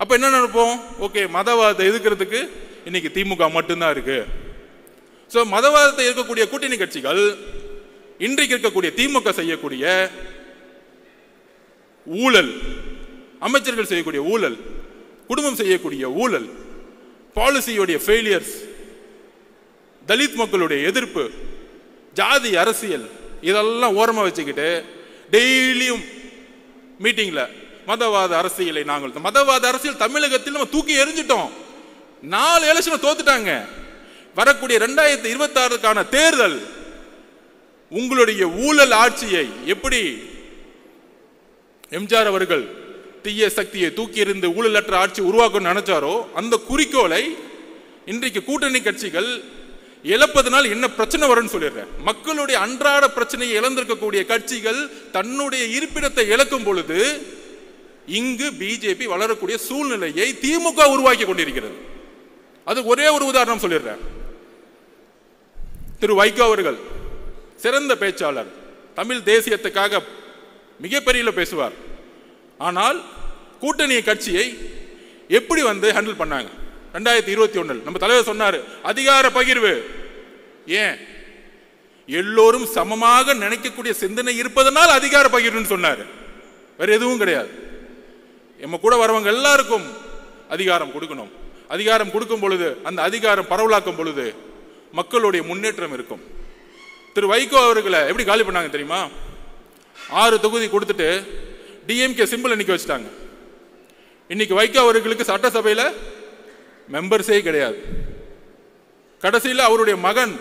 அப்ப என்ன நினைப்போம்? ஓகே, மதவாதத்தை எதிர்க்கிறதுக்கு இன்னைக்கு திமுக மட்டும்தான் இருக்கு. சோ மதவாதத்தை இருக்கக்கூடிய கூட்டணி கட்சிகள் இன்றைக்கு இருக்கக்கூடிய திமுக செய்யக்கூடிய ஊழல், அமைச்சர்கள் செய்யக்கூடிய ஊழல், குடும்பம் செய்யக்கூடிய ஊழல், பாலிசியோடைய ஃபெயிலியர்ஸ், தலித் மக்களுடைய எதிர்ப்பு, ஜாதி அரசியல், இதெல்லாம் ஓரமா வச்சுக்கிட்டு டெய்லியும் மீட்டிங்ல மதவாத அரசியலை நாங்கள் மதவாத அரசியல் தமிழகத்தில் நம்ம தூக்கி எறிஞ்சிட்டோம். 4 எலெக்ஷன் தோத்துட்டாங்க. வரக்கூடிய 2026 தேர்தல் உங்களுடைய ஊழல் ஆட்சியை எப்படி எம்ஜிஆர் அவர்கள் தீய சக்தியை தூக்கி எறிந்து ஊழலற்ற ஆட்சி உருவாக்கணும்னு நினைச்சாரோ அந்த குறிக்கோளை இன்றைக்கு கூட்டணி கட்சிகள் இழப்பதனால் என்ன பிரச்சனை வரும்னு சொல்லிடுறேன். மக்களுடைய அன்றாட பிரச்சனையை இழந்திருக்கக்கூடிய கட்சிகள் தன்னுடைய இருப்பிடத்தை இழக்கும் பொழுது இங்கு பிஜேபி வளரக்கூடிய சூழ்நிலையை திமுக உருவாக்கி கொண்டிருக்கிறது. அது ஒரே ஒரு உதாரணம் சொல்லிடுறேன். திரு வைகோ அவர்கள் சிறந்த பேச்சாளர், தமிழ் தேசியத்துக்காக மிகப்பெரிய பேசுவார். ஆனால் கூட்டணி கட்சியை எப்படி வந்து ஹேண்டில் பண்ணாங்க? 2021 நம்ம தலைவர் சொன்னாரு அதிகார பகிர்வு. ஏன்? எல்லோரும் சமமாக நினைக்கக்கூடிய சிந்தனை இருப்பதனால் அதிகார பகிர்வுன்னு சொன்னாரு. வேற எதுவும் கிடையாது. நம்ம கூட வரவங்க எல்லாருக்கும் அதிகாரம் கொடுக்கணும். அதிகாரம் கொடுக்கும் பொழுது அந்த அதிகாரம் பரவலாக்கும் பொழுது மக்களுடைய முன்னேற்றம் இருக்கும். திரு வைகோ அவர்களை எப்படி காலி பண்ணாங்க தெரியுமா? 6 தொகுதி கொடுத்துட்டு டிஎம்கே சிம்பிள் நிக்க வச்சுட்டாங்க. இன்னைக்கு வைகோ அவர்களுக்கு சட்டசபையில மெம்பர்ஸே கிடையாது. கடைசியில் அவருடைய மகன்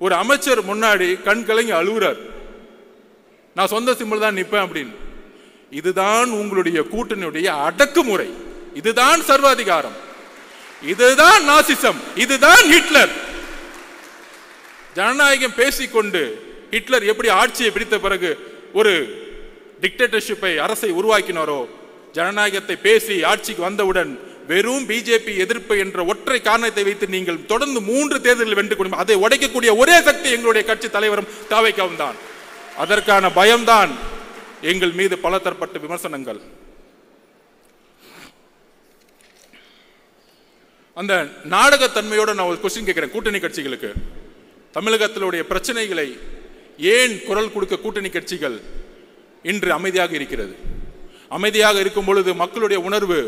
ஒரு அமைச்சர் முன்னாடி கண் கலங்கி அழுகுறார், நான் சொந்த சிம்பிள் தான் நிற்பேன் அப்படின்னு. இதுதான் உங்களுடைய கூட்டணியுடைய அடக்குமுறை, இதுதான் சர்வாதிகாரம், இதுதான் நாசிசம், இதுதான் ஹிட்லர். ஜனநாயகம் பேசிக்கொண்டு ஹிட்லர் எப்படி ஆட்சியை பிடித்த பிறகு ஒரு டிக்டேட்டர்ஷிப்பை அரசை உருவாக்கினாரோ, ஜனநாயகத்தை பேசி ஆட்சிக்கு வந்தவுடன் வெறும் பிஜேபி எதிர்ப்பு என்ற ஒற்றை காரணத்தை வைத்து நீங்கள் தொடர்ந்து 3 தேர்தலில் வென்று கொண்டு அதை உடைக்கக்கூடிய ஒரே சக்தி எங்களுடைய கட்சி தலைவரும் தாவேக்காவும் தான். அதற்கான பயம்தான் எங்கள் மீது பல தரப்பட்ட விமர்சனங்கள். அந்த நாடகத்தன்மையோட நான் ஒரு கொஸ்டின் கேட்கிறேன் கூட்டணி கட்சிகளுக்கு. தமிழகத்தினுடைய பிரச்சனைகளை ஏன் குரல் கொடுக்க கூட்டணி கட்சிகள் இன்று அமைதியாக இருக்கிறது? அமைதியாக இருக்கும் பொழுது மக்களுடைய உணர்வு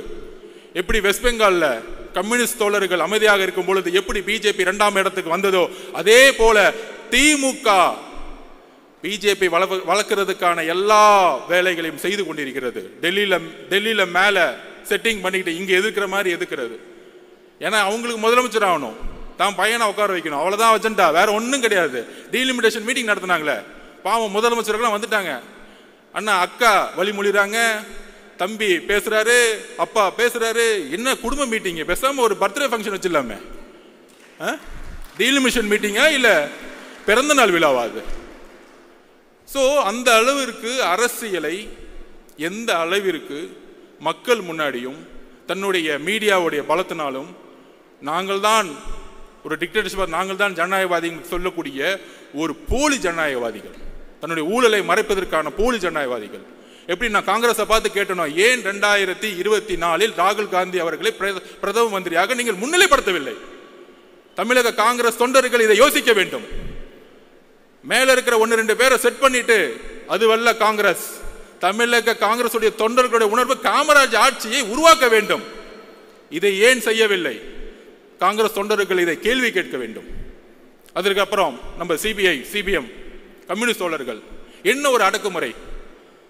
எப்படி வெஸ்ட் பெங்கால்ல கம்யூனிஸ்ட் தோழர்கள் அமைதியாக இருக்கும் பொழுது எப்படி பிஜேபி 2ஆம் இடத்துக்கு வந்ததோ அதே போல திமுக பிஜேபி வளர்க்கிறதுக்கான எல்லா வேலைகளையும் செய்து கொண்டிருக்கிறது. டெல்லியில மேல செட்டிங் பண்ணிக்கிட்டு இங்க எதிர்க்கிற மாதிரி எதிர்க்கிறது. ஏன்னா அவங்களுக்கு முதலமைச்சர் ஆகணும், தான் பையனை உட்கார வைக்கணும், அவ்வளவுதான் அஜெண்டா, வேற ஒன்றும் கிடையாது. டீலிமிட்டேஷன் மீட்டிங் நடத்தினாங்களே, பாவம் முதலமைச்சர்கள்லாம் வந்துட்டாங்க. அண்ணா அக்கா வழிமொழிறாங்க, தம்பி பேசுறாரு, அப்பா பேசுறாரு. என்ன குடும்ப மீட்டிங்? பேசாம ஒரு பர்த்டே ஃபங்க்ஷன் வச்சிடலாமே. டீலிமிட்டேஷன் மீட்டிங்கா இல்ல பிறந்த நாள் விழாவாது? ஸோ அந்த அளவிற்கு அரசியலை எந்த அளவிற்கு மக்கள் முன்னாடியும் தன்னுடைய மீடியாவுடைய பலத்தினாலும் நாங்கள் தான் ஒரு டிக்டேட்டர்ஷிப், நாங்கள் தான் ஜனநாயகவாதிகள் சொல்லக்கூடிய ஒரு போலி ஜனநாயகவாதிகள், தன்னுடைய ஊழலை மறைப்பதற்கான போலி ஜனநாயகவாதிகள். எப்படி நான் காங்கிரஸை பார்த்து கேட்டனோ, ஏன் 2024 ராகுல் காந்தி அவர்களை பிரதம மந்திரியாக நீங்கள் முன்னிலைப்படுத்தவில்லை? தமிழக காங்கிரஸ் தொண்டர்கள் இதை யோசிக்க வேண்டும். மேல இருக்கிற 1-2 பேரை செட் பண்ணிட்டு அதுவல்ல காங்கிரஸ். தமிழக காங்கிரஸ் உடைய தொண்டர்களுடைய உணர்வு காமராஜ் ஆட்சியை உருவாக்க வேண்டும். இதை ஏன் செய்யவில்லை? காங்கிரஸ் தொண்டர்கள் இதை கேள்வி கேட்க வேண்டும். அதற்கப்புறம் நம்ம சிபிஐ, சிபிஎம், கம்யூனிஸ்ட் தோழர்கள் என்ன ஒரு அடக்குமுறை.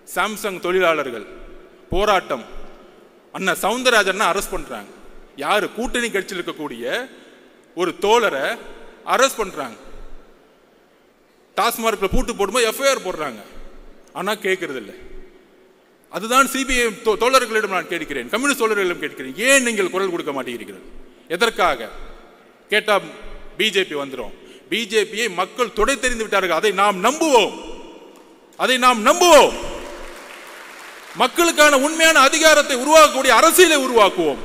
சாம்சங் தொழிலாளர்கள் போராட்டம், அண்ணா சவுந்தரராஜன் அரெஸ்ட் பண்றாங்க. யாரு? கூட்டணி கட்சியில் இருக்கக்கூடிய ஒரு தோழரை அரெஸ்ட் பண்றாங்க. டாஸ்மார்க்ல பூட்டு போடும்போது எஃப்ஐஆர் போடுறாங்க. ஆனா கேட்கறது இல்லை. அதுதான் சிபிஐ தோழர்களிடம் நான் கேட்கிறேன், கம்யூனிஸ்ட் தோழர்களிடம் கேட்கிறேன், ஏன் நீங்கள் குரல் கொடுக்க மாட்டேங்கிறீர்கள்? எதற்காக கேட்டா பிஜேபி வந்துடும். பிஜேபியை மக்கள் தொடை தெரிந்து விட்டார்கள். அதை நாம் நம்புவோம், அதை நாம் நம்புவோம். மக்களுக்கான உண்மையான அதிகாரத்தை உருவாக்கக்கூடிய அரசியலை உருவாக்குவோம்.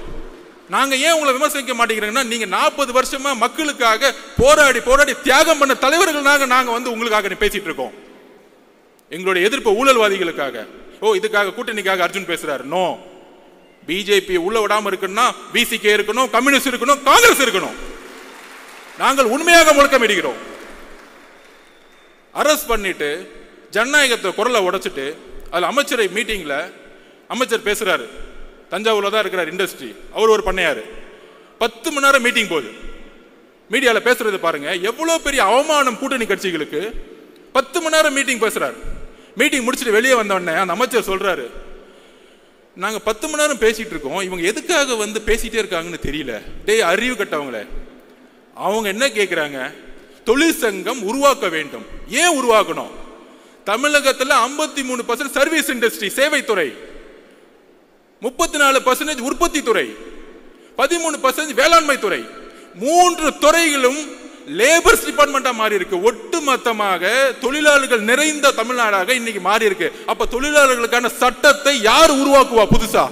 நாங்க ஏன் உங்களை விமர்சிக்க மாட்டேங்கிறோம்னா, நீங்க 40 வருஷமா மக்களுக்காக போராடி போராடி தியாகம் பண்ண தலைவர்கள் நாங்க வந்து உங்களுக்காக பேசிட்டு இருக்கோம். எங்களுடைய எதிர்ப்பு ஊழல்வாதிகளுக்காக. இதுக்காக கூட்டணிக்காக அர்ஜுன் பேசுறாரு. நோ, பிஜேபி உள்ள விடாம இருக்குன்னா விசிகே இருக்கணும், கம்யூனிஸ்ட் இருக்கணும், காங்கிரஸ் இருக்கணும். நாங்கள் உண்மையாக முழக்கமிடுகிறோம். அரஸ்ட் பண்ணிட்டு ஜனநாயகத்தை குரலை உடைச்சிட்டு அதுல அமைச்சரை மீட்டிங்ல அமைச்சர் பேசுறாரு. தஞ்சாவூர்ல தான் இருக்கிறார் இண்டஸ்ட்ரி, அவர் ஒரு பண்ணையாரு. 10 மணி நேரம் மீட்டிங் போகுது. மீடியால பேசுறது பாருங்க, எவ்வளவு பெரிய அவமானம் கூட்டணி கட்சிகளுக்கு. 10 மணி நேரம் மீட்டிங் பேசுறாரு. மீட்டிங் முடிச்சுட்டு வெளியே வந்த உடனே அந்த அமைச்சர் சொல்றாரு, நாங்க 10 மணி நேரம் பேசிட்டு இருக்கோம், இவங்க எதுக்காக வந்து பேசிட்டே இருக்காங்கன்னு தெரியல. டேய் அறிவு கட்டவங்களே, அவங்க என்ன கேட்கிறாங்க? தொழிற்சங்கம் உருவாக்க வேண்டும். ஏன் உருவாக்கணும்? தமிழகத்தில் 53% சர்வீஸ் இண்டஸ்ட்ரி, சேவைத்துறை, 34% உற்பத்தி துறை, 13% வேளாண்மை துறை. 3 துறைகளும் லேபர்ஸ் டிபார்ட்மெண்டா மாறி இருக்கு. ஒட்டுமொத்தமாக தொழிலாளர்கள் நிறைந்த தமிழ்நாடாக இன்னைக்கு மாறி இருக்கு. அப்ப தொழிலாளர்களுக்கான சட்டத்தை யார் உருவாக்குவா? புதுசா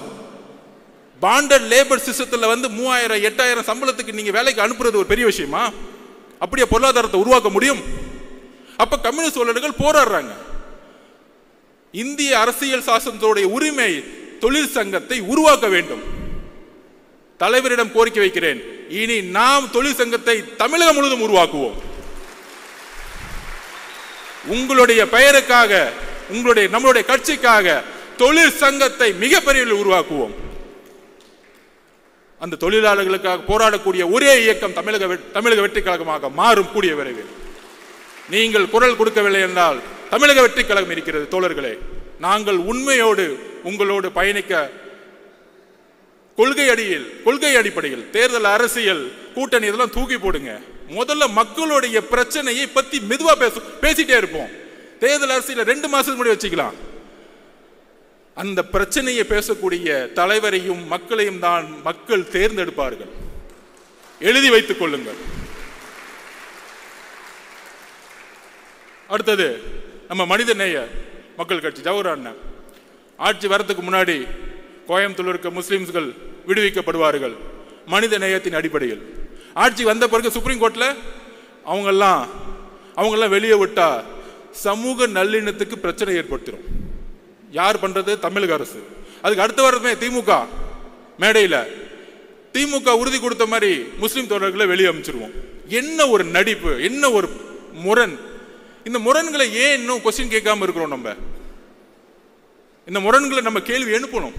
பாண்டட் லேபர் சிஸ்டத்துல வந்து 3000 8000 சம்பளத்துக்கு நீங்க வேலைக்கு அனுப்புறது ஒரு பெரிய விஷயமா? அப்படியே பொருளாதாரத்தை உருவாக்க முடியும்? அப்ப கம்யூனிஸ்ட் தோழர்கள் போராடுறாங்க. இந்திய அரசியல் சாசனத்தோடைய உரிமை தொழிற்சங்கத்தை உருவாக்க வேண்டும். தலைவரிடம் கோரிக்கை வைக்கிறேன், இனி நாம் தொழிற்சங்கத்தை தமிழகம் முழுவதும் உருவாக்குவோம். உங்களுடைய பெயருக்காக, நம்மளுடைய கட்சிக்காக தொழிற்சங்கத்தை மிகப்பெரிய உருவாக்குவோம். அந்த தொழிலாளர்களுக்காக போராடக்கூடிய ஒரே இயக்கம் தமிழக வெற்றி கழகமாக மாறும் கூடிய விரைவில். நீங்கள் குரல் கொடுக்கவில்லை என்றால் தமிழக வெற்றி கழகம் இருக்கிறது. தோழர்களே, நாங்கள் உண்மையோடு உங்களோடு பயணிக்க கொள்கை அடிப்படையில் தேர்தல் அரசியல் கூட்டணி இதெல்லாம் தூக்கி போடுங்க. முதல்ல மக்களுடைய பிரச்சனையை பத்தி மெதுவா பேசிட்டே இருப்போம். தேர்தல் அரசியல் 2 மாசத்துக்கு முன்னாடி வச்சுக்கலாம். அந்த பிரச்சனையை பேசக்கூடிய தலைவரையும் மக்களையும் தான் மக்கள் தேர்ந்தெடுப்பார்கள். எழுதி வைத்துக் கொள்ளுங்கள். அடுத்தது நம்ம மனிதநேய மக்கள் கட்சி ஜவஹர் அண்ணன் ஆட்சி வரதுக்கு முன்னாடி கோயம்புத்தூர் இருக்க முஸ்லிம்கள் விடுவிக்கப்படுவார்கள் மனித நேயத்தின் அடிப்படையில். ஆட்சி வந்த பிறகு சுப்ரீம் கோர்ட்ல அவங்கெல்லாம் வெளியே விட்டா சமூக நல்லிணத்துக்கு பிரச்சனை ஏற்படுத்திடும். யார் பண்றது? தமிழக அரசு. அதுக்கு அடுத்த வாரமே திமுக மேடையில் திமுக உறுதி கொடுத்த மாதிரி முஸ்லிம் தோழர்களை வெளியே அமைச்சிருவோம். என்ன ஒரு நடிப்பு, என்ன ஒரு முரண்! இந்த முரண்களை ஏன் இன்னும் கொஸ்டின் கேட்காம இருக்கிறோம்? நம்ம இந்த முரண்களை நம்ம கேள்வி எழுப்பணும்.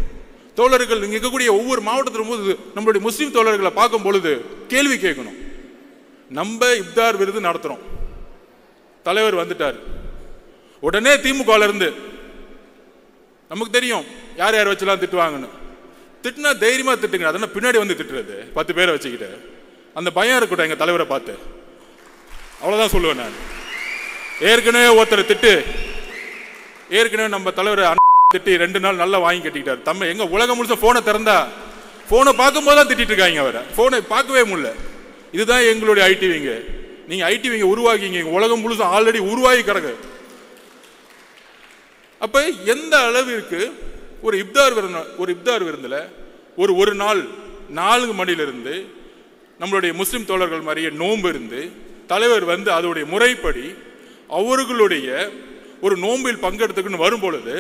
தோழர்கள் இங்க இருக்கக்கூடிய ஒவ்வொரு மாவட்டத்திலும் போது நம்மளுடைய முஸ்லீம் தோழர்களை பார்க்கும் பொழுது கேள்வி கேட்கணும். நம்ம இப்தார் விருது நடத்துறோம், தலைவர் வந்துட்டார், உடனே திமுக இருந்து நமக்கு தெரியும் யார் யார் வச்சுலாம் திட்டுவாங்கன்னு. திட்டுனா தைரியமா திட்டுங்க, அதனால பின்னாடி வந்து திட்டுறது 10 பேரை வச்சுக்கிட்டு அந்த பயம் இருக்கட்டும் எங்க தலைவரை பார்த்து. அவ்வளவுதான் சொல்லுவேன் நான். ஏற்கனவே ஒருத்தர் திட்டு, ஏற்கனவே நம்ம தலைவரை திட்டி 2 நாள் நல்லா வாங்கி கட்டிக்கிட்டாரு. தம்ம எங்க உலகம் முழுச போனை திறந்தா போனை பார்க்கும் போதுதான் திட்டிட்டு இருக்காங்க, அவரை போனை பார்க்கவே முடியல. இதுதான் எங்களுடைய ஐடிவிங்க. நீங்க ஐடிவிங்க உருவாக்கிங்க, உலகம் முழுச ஆல்ரெடி உருவாகி கிடக்கு. அப்ப எந்த அளவிற்கு ஒரு இப்தார் விருந்துல ஒரு நாள் 4 மணிலிருந்து நம்மளுடைய முஸ்லிம் தோழர்கள் மாதிரியே நோன்பு இருந்து தலைவர் வந்து அதோடைய முறைப்படி அவர்களுடைய ஒரு நோம்பில் பங்கெடுத்துக்குன்னு வரும் பொழுது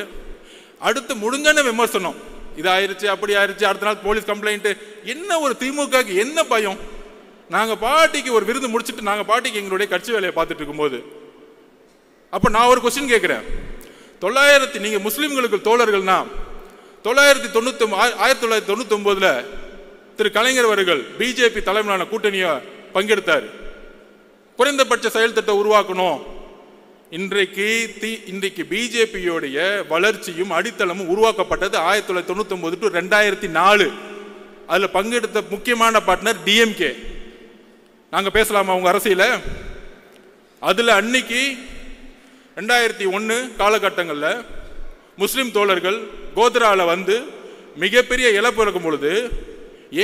அடுத்து முடிஞ்சான விமர்சனம், இது ஆயிருச்சு அப்படி ஆயிருச்சு, அடுத்த நாள் போலீஸ் கம்ப்ளைண்ட். என்ன ஒரு திமுக என்ன பயம்? நாங்க பாட்டிக்கு ஒரு விருது முடிச்சுட்டு நாங்க பாட்டிக்கு எங்களுடைய கட்சி வேலையை பார்த்துட்டு இருக்கும்போது அப்ப நான் ஒரு கொஸ்டின் கேட்கிறேன். நீங்க முஸ்லிம்களுக்கு தோழர்கள்னா 1999 திரு கலைஞர் அவர்கள் பிஜேபி தலைமையிலான கூட்டணியை பங்கெடுத்தார். குறைந்தபட்ச செயல் திட்டம் உருவாக்கணும். இன்றைக்கு பிஜேபியோடைய வளர்ச்சியும் அடித்தளமும் உருவாக்கப்பட்டது 1999 to 2004. அதுல பங்கெடுத்த முக்கியமான பார்ட்னர் டிஎம்கே. நாங்க பேசலாமா உங்க அரசியல? அதுல அன்னைக்கு 2001 காலகட்டங்கள்ல முஸ்லிம் தோழர்கள் கோத்ரால வந்து மிகப்பெரிய இழப்பு இருக்கும் பொழுது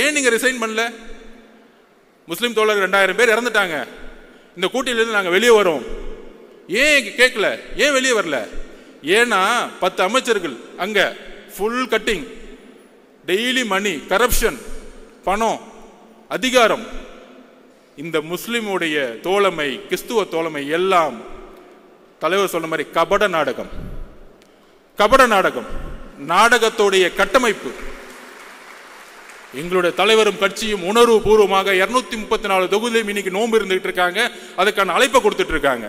ஏன் நீங்க ரிசைன் பண்ணல? முஸ்லிம் தோழர்கள் 2000 பேர் இறந்துட்டாங்க, இந்த கூட்டணியிலிருந்து நாங்க வெளியே வரோம், ஏன் கேட்கல? ஏன் வெளியே வரல? ஏன்னா 10 அமைச்சர்கள் அங்க ஃபுல் கட்டிங், டெய்லி மணி, கரப்ஷன், பணம், அதிகாரம். இந்த முஸ்லிமுடைய தோழமை, கிறிஸ்துவ தோழமை எல்லாம் தலைவர் சொன்ன மாதிரி கபட நாடகம். நாடகத்தோடைய கட்டமைப்பு. எங்களுடைய தலைவரும் கட்சியும் உணர்வு பூர்வமாக 234 தொகுதியிலும் இன்னைக்கு நோன்பு இருந்துட்டு இருக்காங்க, அதுக்கான அழைப்பை கொடுத்துட்டு இருக்காங்க.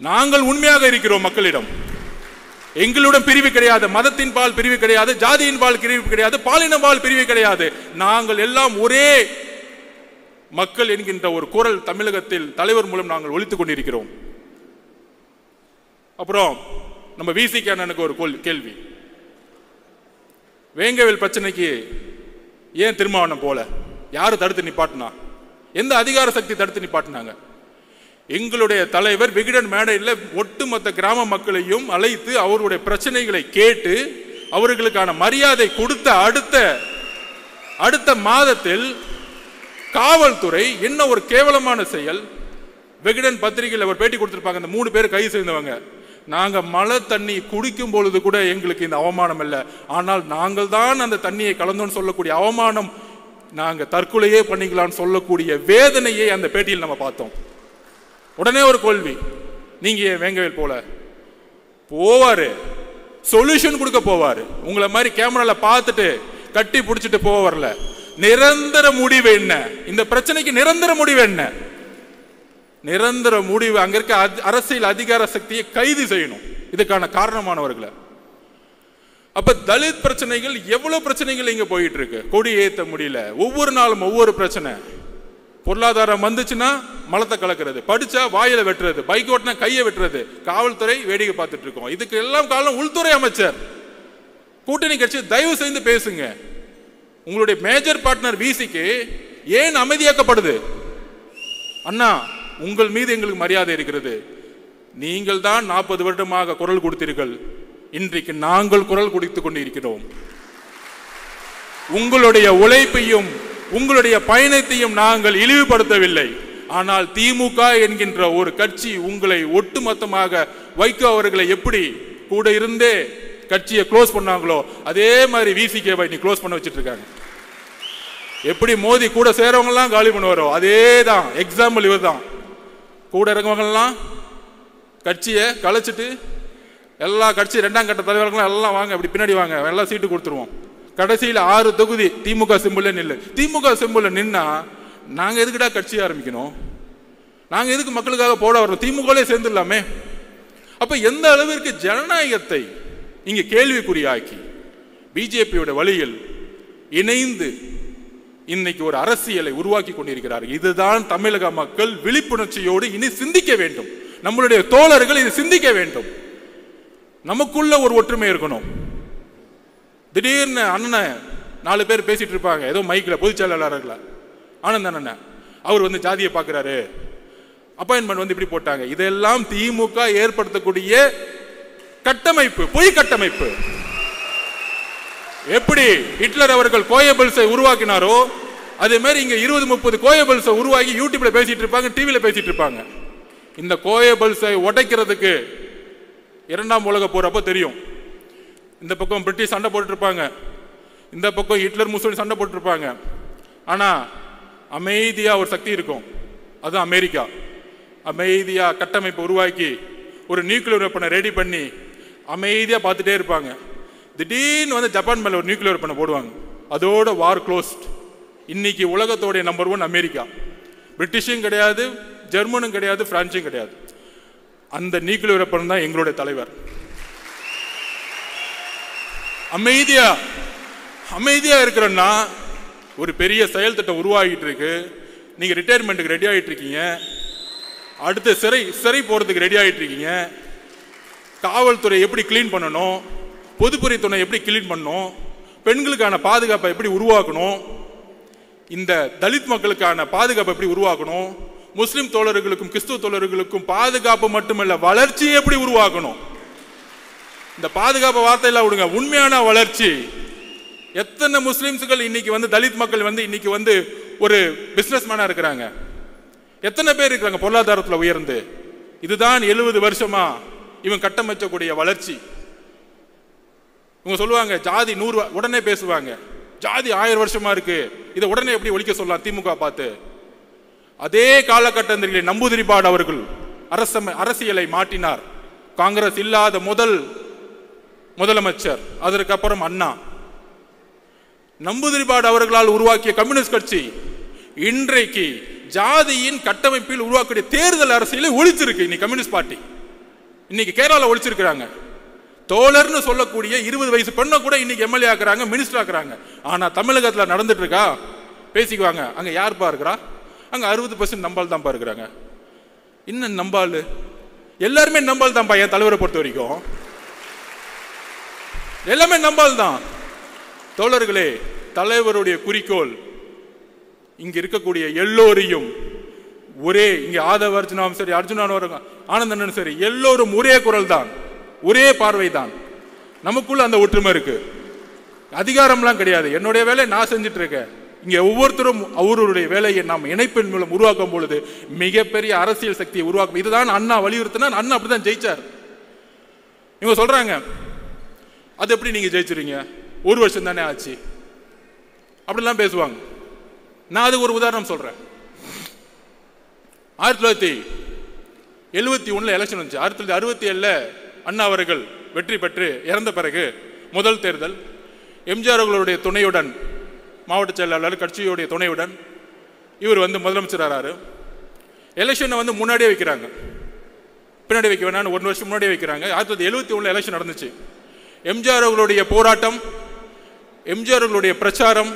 நாங்கள் உண்மையாக இருக்கிறோம் மக்களிடம். எங்களுடன் பிரிவு கிடையாது, மதத்தின் பால் பிரிவு கிடையாது, ஜாதியின் பால் பிரிவு கிடையாது, பாலின பால் பிரிவு கிடையாது. நாங்கள் எல்லாம் ஒரே மக்கள் என்கின்ற ஒரு குரல் தமிழகத்தில் தலைவர் மூலம் நாங்கள் ஒலித்துக் கொண்டிருக்கிறோம். அப்புறம் நம்ம விசிகே அண்ணனுக்கு ஒரு கேள்வி. வேங்கவேல் பிரச்சனைக்கு ஏன் திருமாவளவன் போல? யாரு தடுத்து நிப்பாட்டினா? எந்த அதிகார சக்தி தடுத்து நிப்பாட்டினாங்க? எங்களுடைய தலைவர் விகடன் மேடையில் ஒட்டுமொத்த கிராம மக்களையும் அழைத்து அவர்களுடைய பிரச்சனைகளை கேட்டு அவர்களுக்கான மரியாதை கொடுத்த அடுத்த மாதத்தில் காவல்துறை என்ன ஒரு கேவலமான செயல். விகடன் பத்திரிகையில் அவர் பேட்டி கொடுத்திருப்பாங்க. அந்த 3 பேர் கைது செய்தவங்க, நாங்க மழை தண்ணி குடிக்கும் பொழுது கூட எங்களுக்கு இந்த அவமானம் இல்லை, ஆனால் நாங்கள் தான் அந்த தண்ணியை கலந்தோன்னு சொல்லக்கூடிய அவமானம், நாங்க தற்கொலையே பண்ணிக்கலாம்னு சொல்லக்கூடிய வேதனையை அந்த பேட்டியில் நம்ம பார்த்தோம். உடனே ஒரு கேள்வி, நீங்க வேங்கவேல் போல போவாரு, சொல்யூஷன் கொடுக்க போவாரு, உங்களை மாதிரி கேமரால பார்த்துட்டு கட்டி பிடிச்சிட்டு போக வரல. நிரந்தர முடிவு என்ன? இந்த பிரச்சனைக்கு நிரந்தர முடிவு என்ன? நிரந்தர முடிவு அங்க இருக்க அரசியல் அதிகார சக்தியை கைது செய்யணும், இதுக்கான காரணமானவர்களை. அப்ப தலித் பிரச்சனைகள் எவ்வளவு பிரச்சனைகள் இங்க போயிட்டு இருக்கு. கொடி ஏத்த முடியல, ஒவ்வொரு நாளும் ஒவ்வொரு பிரச்சனை. பொருளாதாரம் வந்துச்சுன்னா மலத்தை கலக்கிறது, படிச்சா வாயில வெட்டுறது, பைக் ஓட்டினா கையை வெட்டுறது, காவல்துறை வேடிக்கை பார்த்துட்டு இருக்கோம். இதுக்கு எல்லாம் காரணம் உள்துறை அமைச்சர். கூட்டணி கட்சி தயவு செய்து பேசுங்க. உங்களுடைய மேஜர் பார்ட்னர் விசிக்கு ஏன் அமைதியாக்கப்படுது? அண்ணா, உங்கள் மீது எங்களுக்கு மரியாதை இருக்கிறது. நீங்கள் தான் 40 வருடமாக குரல் கொடுத்தீர்கள், இன்றைக்கு நாங்கள் குரல் கொடுத்துக் கொண்டிருக்கிறோம். உங்களுடைய உழைப்பையும் உங்களுடைய பயணத்தையும் நாங்கள் இழிவுபடுத்தவில்லை. ஆனால் திமுக என்கின்ற ஒரு கட்சி உங்களை ஒட்டுமொத்தமாக வைகோ அவர்களை எப்படி கூட இருந்தே கட்சியை க்ளோஸ் பண்ணாங்களோ அதே மாதிரி விசிகேவை நீ க்ளோஸ் பண்ண வச்சிட்டு இருக்காங்க. எப்படி மோதி கூட சேரவங்க எல்லாம் காலி பண்ணுவாரோ அதே தான் எக்ஸாம்பிள் இவர் தான். கூட இருக்கவங்க எல்லாம் கட்சியை கலைச்சிட்டு எல்லா கட்சி 2ஆம் கட்ட தலைவர்களும் எல்லாம் வாங்க, அப்படி பின்னாடி வாங்க, எல்லாம் சீட்டு கொடுத்துருவோம். கடைசியில் 6 தொகுதி திமுக சிம்பிள் நில்லு. திமுக சிம்பிள் நின்னா நாங்க எதுக்குடா கட்சி ஆரம்பிக்கணும்? நாங்க எதுக்கு மக்களுக்காக போட வரோம்? திமுகலே சேர்ந்துடலாமே. அப்ப எந்த அளவிற்கு ஜனநாயகத்தை இங்க கேள்விக்குறியாக்கி பிஜேபியோட வழியில் இணைந்து இன்னைக்கு ஒரு அரசியலை உருவாக்கி கொண்டிருக்கிறார்கள். இதுதான் தமிழக மக்கள் விழிப்புணர்ச்சியோடு இனி சிந்திக்க வேண்டும். நம்மளுடைய தோழர்கள் இது சிந்திக்க வேண்டும். நமக்குள்ள ஒரு ஒற்றுமை இருக்கணும். திடீர்னு அண்ணன் 4 பேர் பேசிட்டு இருப்பாங்க, ஏதோ மைக்கில் பொதுச் செயலாளர்கள ஆனந்த் அண்ணன் அவர் வந்து ஜாதியை பார்க்கிறாரு, அப்பாயின்மெண்ட் வந்து இப்படி போட்டாங்க. இதெல்லாம் திமுக ஏற்படுத்தக்கூடிய கட்டமைப்பு, பொய் கட்டமைப்பு. எப்படி ஹிட்லர் அவர்கள் கோயபிள்ஸை உருவாக்கினாரோ அதே மாதிரி இங்க 20-30 கோயபிள்ஸை உருவாக்கி யூடியூப்ல பேசிட்டு இருப்பாங்க, டிவில பேசிட்டு இருப்பாங்க. இந்த கோயபிள்ஸை உடைக்கிறதுக்கு 2ஆம் உலக போர் அப்போ தெரியும். இந்த பக்கம் பிரிட்டிஷ் சண்டை போட்டு இருப்பாங்க, இந்த பக்கம் ஹிட்லர் முசோலினி சண்டை போட்டு இருப்பாங்க. ஆனா அமைதியா ஒரு சக்தி இருக்கும், அதுதான் அமெரிக்கா. அமைதியா கட்டமைப்பை உருவாக்கி ஒரு நியூக்ளியர் வெப்பனை ரெடி பண்ணி அமைதியா பார்த்துட்டே இருப்பாங்க. திடீர்னு வந்து ஜப்பான் மேல ஒரு நியூக்ளியர் வெப்பனை போடுவாங்க, அதோட வார் க்ளோஸ்ட். இன்னைக்கு உலகத்தோடைய நம்பர் 1 அமெரிக்கா. பிரிட்டிஷும் கிடையாது, ஜெர்மனும் கிடையாது, பிரான்சும் கிடையாது. அந்த நியூக்ளியர் வெப்பன் தான் எங்களுடைய தலைவர். அமைதியா இருக்கிறன்னா ஒரு பெரிய செயல் திட்டம் உருவாகிட்டு இருக்கு. நீங்க ரிட்டையர்மெண்ட்டுக்கு ரெடி ஆகிட்டு இருக்கீங்க, அடுத்து சிறை போறதுக்கு ரெடி ஆகிட்டு இருக்கீங்க. காவல்துறை எப்படி கிளீன் பண்ணணும், பொதுப்பணித்துறை எப்படி கிளீன் பண்ணணும், பெண்களுக்கான பாதுகாப்பை எப்படி உருவாக்கணும், இந்த தலித் மக்களுக்கான பாதுகாப்பை எப்படி உருவாக்கணும், முஸ்லிம் தோழர்களுக்கும் கிறிஸ்துவ தோழர்களுக்கும் பாதுகாப்பு மட்டுமல்ல வளர்ச்சியை எப்படி உருவாக்கணும். இந்த பாதுகாப்பு வார்த்தையெல்லாம் விடுங்க, உண்மையான வளர்ச்சி. எத்தனை முஸ்லிம்ஸ்கள் இன்னைக்கு வந்து தலித் மக்கள் வந்து இன்னைக்கு வந்து ஒரு பிசினஸ் மேனா இருக்கிறாங்க, எத்தனை பேர் இருக்கிறாங்க பொருளாதாரத்தில் உயர்ந்து. இதுதான் 70 வருஷமா இவன் கட்டமைச்சக்கூடிய வளர்ச்சி. இவங்க சொல்லுவாங்க ஜாதி 100 உடனே பேசுவாங்க, ஜாதி 1000 வருஷமா இருக்கு, இதை உடனே எப்படி ஒழிக்க சொல்லலாம் திமுக பார்த்து. அதே காலகட்டத்தில் நம்பூதிரிபாடு அவர்கள் அரசியலை மாற்றினார். காங்கிரஸ் இல்லாத முதலமைச்சர், அதற்கப்புறம் அண்ணா. நம்பூதிரிபாடு அவர்களால் உருவாக்கிய கம்யூனிஸ்ட் கட்சி இன்றைக்கு ஜாதியின் கட்டமைப்பில் உருவாக்கிய தேர்தல் அரசியலை ஒழிச்சிருக்கு. இன்னைக்கு கம்யூனிஸ்ட் பார்ட்டி இன்னைக்கு கேரளாவில் ஒழிச்சிருக்கிறாங்க. தோழர்னு சொல்லக்கூடிய 20 வயசு பெண்ணை கூட இன்னைக்கு எம்எல்ஏ ஆக்குறாங்க, மினிஸ்டர் ஆக்குறாங்க. ஆனா தமிழகத்தில் நடந்துட்டு இருக்கா? பேசிக்குவாங்க, அங்க யாருப்பா இருக்கிறா, அங்க 60% நம்பால் தான்ப்பா இருக்கிறாங்க. இன்னும் நம்பால் எல்லாருமே நம்பால் தான்ப்பா. என் தலைவரை பொறுத்த வரைக்கும் எல்லாமே நம்பால் தான். தோழர்களே, தலைவருடைய குறிக்கோள் இங்க இருக்கக்கூடிய எல்லோரையும் ஒரே, இங்க ஆதவ அர்ஜுனாவும் சரி, அர்ஜுனாவும் ஆனந்தனும் சரி, எல்லோரும் ஒரே குரல் தான், ஒரே பார்வை தான். நமக்குள்ள அந்த ஒற்றுமை இருக்கு. அதிகாரம்லாம் கிடையாது. என்னுடைய வேலையை நான் செஞ்சுட்டு இருக்கேன். இங்க ஒவ்வொருத்தரும் அவருடைய வேலையை நாம் இணைப்பின் மூலம் உருவாக்கும் பொழுது மிகப்பெரிய அரசியல் சக்தியை உருவாக்கும். இதுதான் அண்ணா வலியுறுத்தினார். அண்ணா அப்படிதான் ஜெயிச்சார். இவங்க சொல்றாங்க அது எப்படி நீங்க ஜெயிச்சிருங்க, 1 வருஷம் தானே ஆச்சு, அப்படிலாம் பேசுவாங்க. நான் அதுக்கு ஒரு உதாரணம் சொல்றேன். 1971 எலெக்ஷன் வந்துச்சு. 1967 அண்ணா அவர்கள் வெற்றி பெற்று இறந்த பிறகு முதல் தேர்தல் எம்ஜிஆர் அவர்களுடைய துணையுடன், மாவட்ட செயலாளர் கட்சியுடைய துணையுடன் இவர் வந்து முதலமைச்சர் ஆறாரு. எலெக்ஷனை வந்து முன்னாடியே வைக்கிறாங்க, பின்னாடி வைக்க வேணான்னு 1 வருஷம் முன்னாடியே வைக்கிறாங்க. 1971 எலெக்ஷன் நடந்துச்சு. எம்ஜிஆர் அவர்களுடைய போராட்டம், எம்ஜிஆர் அவர்களுடைய பிரச்சாரம்,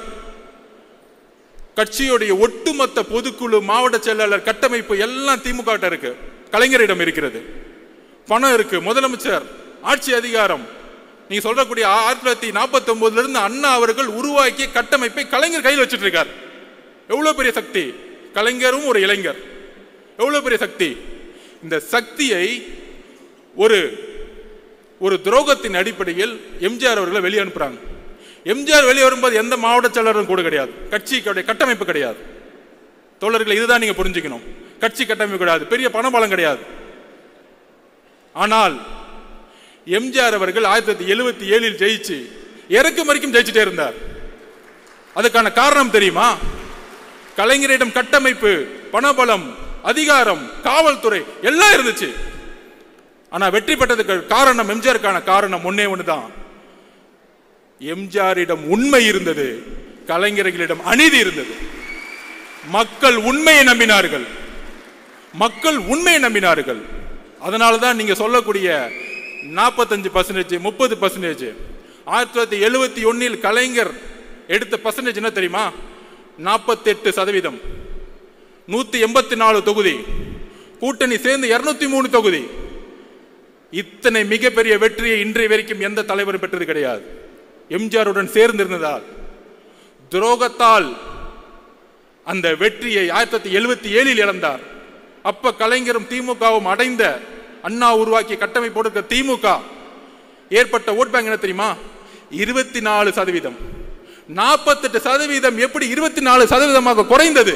கட்சியுடைய ஒட்டுமொத்த பொதுக்குழு, மாவட்ட செயலாளர் கட்டமைப்பு எல்லாம் திமுக இருக்கு, கலைஞரிடம் இருக்கிறது, பணம் இருக்கு, முதலமைச்சர், ஆட்சி அதிகாரம். நீங்க சொல்லக்கூடிய 1949 இருந்து அண்ணா அவர்கள் உருவாக்கிய கட்டமைப்பை கலைஞர் கையில் வச்சுட்டு இருக்கார். எவ்வளவு பெரிய சக்தி! கலைஞரும் ஒரு இளைஞர், எவ்வளவு பெரிய சக்தி! இந்த சக்தியை ஒரு துரோகத்தின் அடிப்படையில் எம்ஜிஆர் அவர்களை வெளியே அனுப்புறாங்க. எம்ஜிஆர் வெளியே வரும்போது எந்த மாவட்ட செயலரும் கூட கிடையாது, கட்சியுடைய கட்டமைப்பு கிடையாது. தோழர்கள், இதுதான் நீங்க புரிஞ்சுக்கணும். கட்சி கட்டமைப்பு கிடையாது, பெரிய பணபலம் கிடையாது. ஆனால் எம்ஜிஆர் அவர்கள் 1977 ஜெயிச்சு இறக்கும் வரைக்கும் ஜெயிச்சுட்டே இருந்தார். அதுக்கான காரணம் தெரியுமா? கலைஞரிடம் கட்டமைப்பு, பணபலம், அதிகாரம், காவல்துறை எல்லாம் இருந்துச்சு. ஆனா வெற்றி பெற்றதுக்கு காரணம், எம்ஜிஆருக்கான காரணம் ஒன்னே ஒண்ணுதான். எம்ஜிஆரிடம் உண்மை இருந்தது, கலைஞர்களிடம் அநீதி இருந்தது. மக்கள் உண்மையை நம்பினார்கள், மக்கள் உண்மையை நம்பினார்கள். அதனாலதான் நீங்க சொல்லக்கூடிய 45%, 30%, 1971 கலைஞர் எடுத்த பர்சன்டேஜ் என்ன தெரியுமா? 48%. 184 தொகுதி, கூட்டணி சேர்ந்து 203 தொகுதி. இத்தனை மிகப்பெரிய வெற்றியை இன்றைய வரைக்கும் எந்த தலைவரும் பெற்றது கிடையாது. எம்ஜிஆருடன் சேர்ந்திருந்ததால், துரோகத்தால் அந்த வெற்றியை 1977 இழந்தார். அப்ப கலைஞரும் திமுகவும் அடைந்த, அண்ணா உருவாக்கிய கட்டமைப்போடு திமுக ஏற்பட்ட ஓட் பேங்க் என்ன தெரியுமா? 24%. 48% எப்படி 24% குறைந்தது?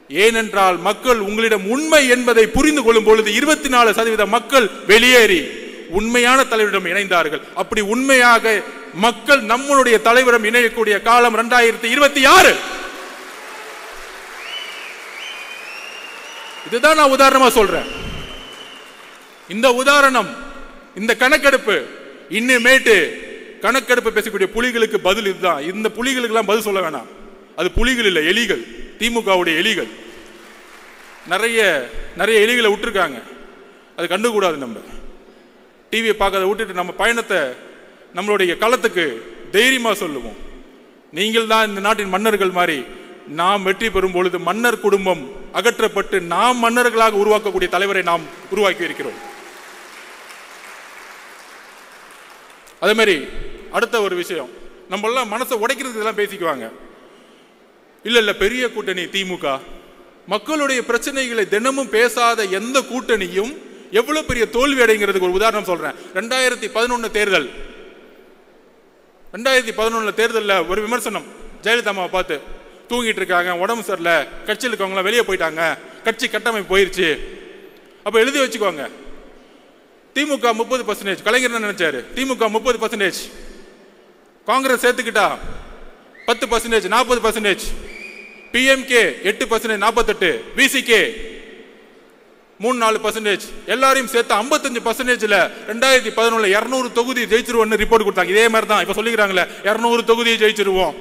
ஏனென்றால் மக்கள் உங்களிடம் உண்மை என்பதை புரிந்து கொள்ளும் பொழுது 24% மக்கள் வெளியேறி உண்மையான தலைவரிடம் இணைந்தார்கள். அப்படி உண்மையாக மக்கள் நம்மளுடைய தலைவரிடம் இணையக்கூடிய காலம் 2026. இதுதான் நான் உதாரணமா சொல்றேன். இந்த உதாரணம், இந்த கணக்கெடுப்பு, இன்னுமேட்டு கணக்கெடுப்பு பேசக்கூடிய புலிகளுக்கு பதில் இதுதான். இந்த புலிகளுக்கு எல்லாம் பதில் சொல்ல வேணாம். அது புலிகள் இல்லை, எலிகள், திமுகவுடைய எலிகள். நிறைய எலிகளை விட்டுருக்காங்க, அது கண்டுக்கூடாது. நம்ம டிவியை பார்க்கறத விட்டுட்டு நம்ம பயணத்தை நம்மளுடைய களத்துக்கு தைரியமா சொல்லுவோம். நீங்கள் தான் இந்த நாட்டின் மன்னர்கள் மாதிரி. நாம் வெற்றி பெறும் பொழுது மன்னர் குடும்பம் அகற்றப்பட்டு நாம் மன்னர்களாக உருவாக்கக்கூடிய தலைவரை நாம் உருவாக்கி இருக்கிறோம். அதே மாதிரி அடுத்த ஒரு விஷயம், நம்ம எல்லாம் மனசை உடைக்கிறதுக்கு இதெல்லாம் பேசிக்குவாங்க. இல்ல பெரிய கூட்டணி திமுக, மக்களுடைய பிரச்சனைகளை தினமும் பேசாத எந்த கூட்டணியும் எவ்வளவு பெரிய தோல்வி அடைங்கிறதுக்கு ஒரு உதாரணம் சொல்றேன். 2011 தேர்தல், 2011 தேர்தலில் ஒரு விமர்சனம் ஜெயலலிதா அம்மாவை பார்த்து, தூங்கிட்டு இருக்காங்க, உடம்பு சரியில்லை, கட்சியில் இருக்கவங்களாம் வெளியே போயிட்டாங்க, கட்சி கட்டமைப்பு போயிருச்சு. அப்ப எழுதி வச்சுக்கோங்க, திமுக 30%, கலைஞர் என்ன நினைச்சாரு? திமுக 30%, காங்கிரஸ் சேர்த்துக்கிட்டா 10%, 40%, PMK 8%, 48%, VCK 3-4%, எல்லாரையும் சேர்த்து 55%. 2011 200 தொகுதி ஜெயிச்சிருவோம்னு ரிப்போர்ட் கொடுத்தாங்க. இதே மாதிரி தான் இப்ப சொல்லிக்கிறாங்களே 200 தொகுதியை ஜெயிச்சிருவோம்.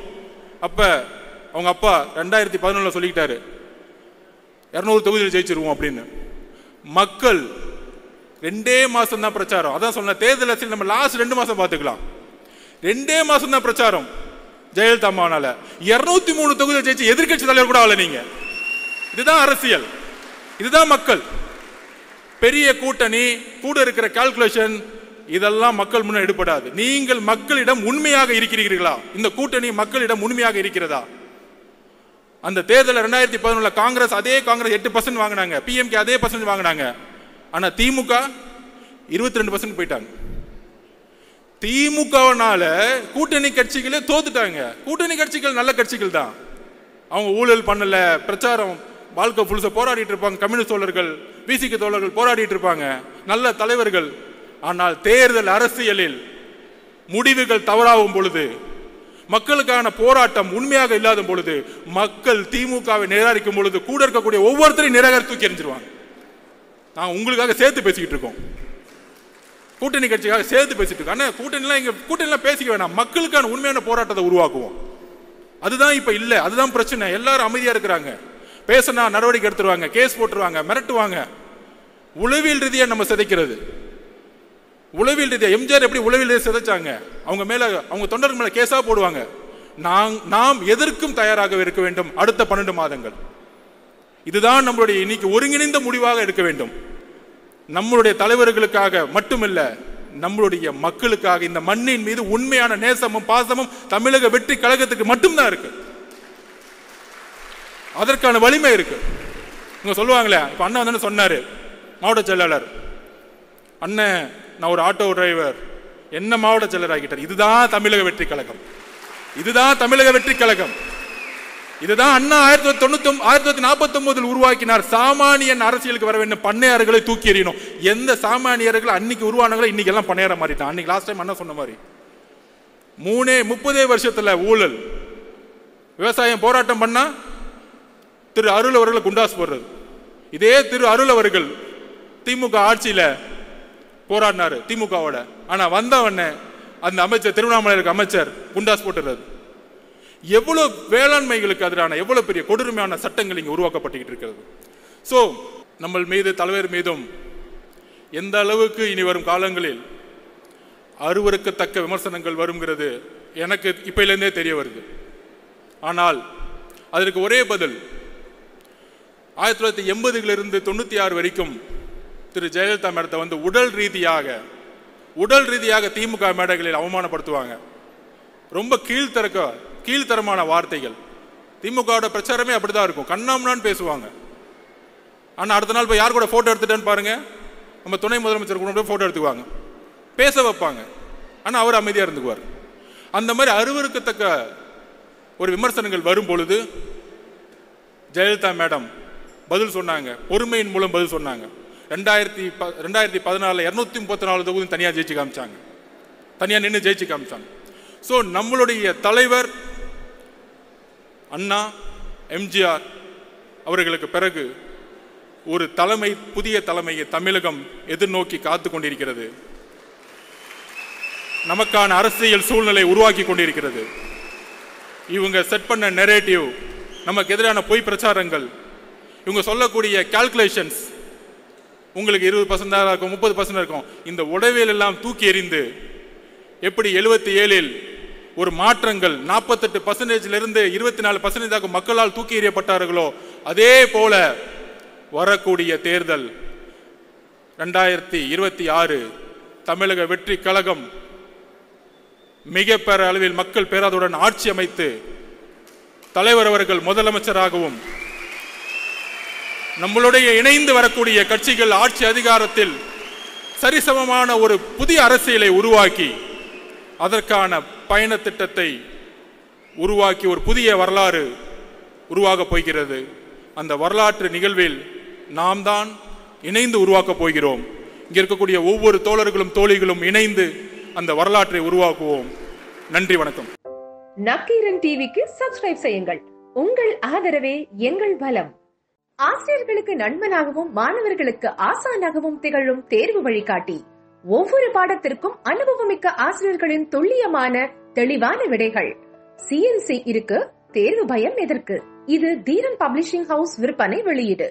அப்ப அவங்க அப்பா 2011 சொல்லிக்கிட்டாரு 200 தொகுதியில் ஜெயிச்சிருவோம் அப்படின்னு. மக்கள் 2 மாசம் தான் பிரச்சாரம். அதான் சொன்ன, தேர்தல் அரசியல் நம்ம லாஸ்ட் 2 மாசம் பார்த்துக்கலாம். 2 மாசம் தான் பிரச்சாரம். ஜெயலலிதா அம்மானால 203 தொகுதியில் ஜெயிச்சு எதிர்கட்சி தலைவர் கூட ஆகல. நீங்க இதுதான் அரசியல், இதுதான் மக்கள். பெரிய கூட்டணி கூட இருக்கிற கால்குலேஷன் இதெல்லாம் மக்கள் முன்ன எடுபடாது. நீங்கள் மக்களிடம் உண்மையாக இருக்கிறீர்களா? இந்த கூட்டணி மக்களிடம் உண்மையாக இருக்கிறதா? அந்த தேர்தல் 2011 காங்கிரஸ், அதே காங்கிரஸ் 8% வாங்கினாங்க, PMK அதே % வாங்கினாங்க. ஆனா திமுக 22% போயிட்டாங்க. திமுகனால கூட்டணி கட்சிகளே தோத்துட்டாங்க. கூட்டணி கட்சிகள் நல்ல கட்சிகள் தான், அவங்க ஊழல் பண்ணல, பிரச்சாரம் வாழ்க்கை புதுசா போராடிட்டு இருப்பாங்க. கம்யூனிஸ்ட் தோழர்கள், VCK தோழர்கள் போராடிட்டு இருப்பாங்க, நல்ல தலைவர்கள். ஆனால் தேர்தல் அரசியலில் முடிவுகள் தவறாகும் பொழுது, மக்களுக்கான போராட்டம் உண்மையாக இல்லாத பொழுது, மக்கள் திமுகவை நிராகரிக்கும் பொழுது கூட இருக்கக்கூடிய ஒவ்வொருத்தரையும் நிராகரித்து தூக்கி எறிஞ்சிருவாங்க. நான் உங்களுக்காக சேர்த்து பேசிக்கிட்டு இருக்கோம், கூட்டணி கட்சிக்காக சேர்த்து பேசிட்டு இருக்கோம். ஆனால் கூட்டணிலாம் பேசிக்க வேணாம், மக்களுக்கான உண்மையான போராட்டத்தை உருவாக்குவோம். அதுதான் இப்ப இல்ல, அதுதான் பிரச்சனை. எல்லாரும் அமைதியா இருக்கிறாங்க, பேசினா நடவடிக்கை எடுத்துருவாங்க, கேஸ் போட்டுருவாங்க, மிரட்டுவாங்க. உளவியல் ரீதியா நம்ம சிதைக்கிறது. உளவியல் ரீதியா எம்ஜிஆர் எப்படி உளவியல் ரீதியா சிதைச்சாங்க? அவங்க மேல, அவங்க தொண்டர்கள் மேல கேஸா போடுவாங்க. நாம் எதற்கும் தயாராக இருக்க வேண்டும் அடுத்த 12 மாதங்கள். இதுதான் நம்மளுடைய இன்னைக்கு ஒருங்கிணைந்த முடிவாக இருக்க வேண்டும். நம்மளுடைய தலைவர்களுக்காக மட்டுமல்ல, நம்மளுடைய மக்களுக்காக, இந்த மண்ணின் மீது உண்மையான நேசமும் பாசமும் தமிழக வெற்றி கழகத்துக்கு மட்டும்தான் இருக்கு. அதற்கான வலிமை இருக்கு. இங்க சொல்லுவாங்களே, இப்ப அண்ணன் வந்து சொன்னாரு, மாவட்ட செயலாளர் அண்ணன், நான் ஒரு ஆட்டோ டிரைவர், என்ன மாவட்ட செயலர் ஆகிட்டார். இதுதான் தமிழக வெற்றி கழகம், இதுதான் தமிழக வெற்றி கழகம். இதுதான் அண்ணா 1949 உருவாக்கினார். சாமானியன் அரசியலுக்கு வர வேண்டும், பண்ணையார்களை தூக்கி எறியணும். எந்த சாமானியர்கள் அன்னைக்கு உருவானங்களோ இன்னைக்கு எல்லாம் பண்ணையார மாறிட்டான். அன்னைக்கு லாஸ்ட் டைம் அண்ணா சொன்ன மாதிரி 30 வருஷத்துல ஊழல், விவசாயம் போராட்டம் பண்ணா திரு அருள் அவர்களை குண்டாஸ் போடுறது. இதே திரு அருள் அவர்கள் திமுக ஆட்சியில போராடினாரு திமுகவோட. ஆனா வந்தவன அந்த அமைச்சர், திருவண்ணாமலைக்கு அமைச்சர் குண்டாஸ் போட்டுறது. எவ்வளவு வேளாண்மைகளுக்கு எதிரான எவ்வளவு பெரிய கொடூரமான சட்டங்கள் இங்க உருவாக்கப்பட்டு இருக்கிறது. சோ நம்ம மீது, தலைவர் மீதும் எந்த அளவுக்கு இனி வரும் காலங்களில் அருவருக்கத்தக்க விமர்சனங்கள் வருங்கிறது எனக்கு இப்பையிலேருந்தே தெரிய வருது. ஆனால் அதற்கு ஒரே பதில், 1980 96 வரைக்கும் திரு ஜெயலலிதா மேடத்தை வந்து உடல் ரீதியாக திமுக மேடைகளில் அவமானப்படுத்துவாங்க. ரொம்ப கீழ்த்தரமான வார்த்தைகள். திமுக பிரச்சாரமே அப்படிதான் இருக்கும், கண்ணாமண்ணான்னு பேசுவாங்க. ஆனால் அடுத்த நாள் போய் யார் கூட போட்டோ எடுத்துட்டேன்னு பாருங்க, நம்ம துணை முதலமைச்சர் கூட போட்டோ எடுத்துக்குவாங்க, பேச வைப்பாங்க. ஆனால் அவர் அமைதியாக இருந்துக்குவார். அந்த மாதிரி அருவருக்கத்தக்க ஒரு விமர்சனங்கள் வரும் பொழுது ஜெயலலிதா மேடம் பதில் சொன்னாங்க, பொறுமையின் மூலம் பதில் சொன்னாங்க. 2014 234 தொகுதி தனியாக ஜெயிச்சு காமிச்சாங்க, தனியாக நின்று ஜெயிச்சு காமிச்சாங்க. ஸோ நம்மளுடைய தலைவர் அண்ணா எம்ஜிஆர் அவர்களுக்கு பிறகு ஒரு புதிய தலைமையை தமிழகம் எதிர்நோக்கி காத்து கொண்டிருக்கிறது. நமக்கான அரசியல் சூழ்நிலை உருவாக்கி கொண்டிருக்கிறது. இவங்க செட் பண்ண நெரேட்டிவ், நமக்கு எதிரான பொய் பிரச்சாரங்கள், இவங்க சொல்லக்கூடிய கால்குலேஷன்ஸ், உங்களுக்கு 20% இருக்கும், 30% இருக்கும், இந்த உடவியல் எல்லாம் தூக்கி எறிந்து எப்படி 77 ஒரு மாற்றங்கள் 48% 24% மக்களால் தூக்கி எறியப்பட்டார்களோ அதே போல வரக்கூடிய தேர்தல் 2026 தமிழக வெற்றி கழகம் மிக பெற அளவில் மக்கள் பேராதுடன் ஆட்சி அமைத்து தலைவர் அவர்கள் முதலமைச்சராகவும் நம்மளுடைய இணைந்து வரக்கூடிய கட்சிகள் ஆட்சி அதிகாரத்தில் சரிசமமான ஒரு புதிய அரசியலை உருவாக்கி அதற்கான பயண திட்டத்தை உருவாக்கி ஒரு புதிய வரலாறு உருவாக போகிறது. அந்த வரலாற்று நிகழ்வில் நாம் தான் இணைந்து உருவாக்க போகிறோம். இங்க இருக்கக்கூடிய ஒவ்வொரு தோழர்களும் தோழிகளும் இணைந்து அந்த வரலாற்றை உருவாக்குவோம். நன்றி, வணக்கம். நக்கீரன் டிவிக்கு சப்ஸ்கிரைப் செய்யுங்கள். உங்கள் ஆதரவே எங்கள் பலம். ஆசிரியர்களுக்கு நண்பனாகவும் மாணவர்களுக்கு ஆசானாகவும் திகழும் தேர்வு வழிகாட்டி. ஒவ்வொரு பாடத்திற்கும் அனுபவமிக்க ஆசிரியர்களின் துல்லியமான தெளிவான விடைகள். CNC இருக்கு, தேர்வு பயம் எதற்கு? இது தீரன் பப்ளிஷிங் ஹவுஸ் விற்பனை வெளியீடு.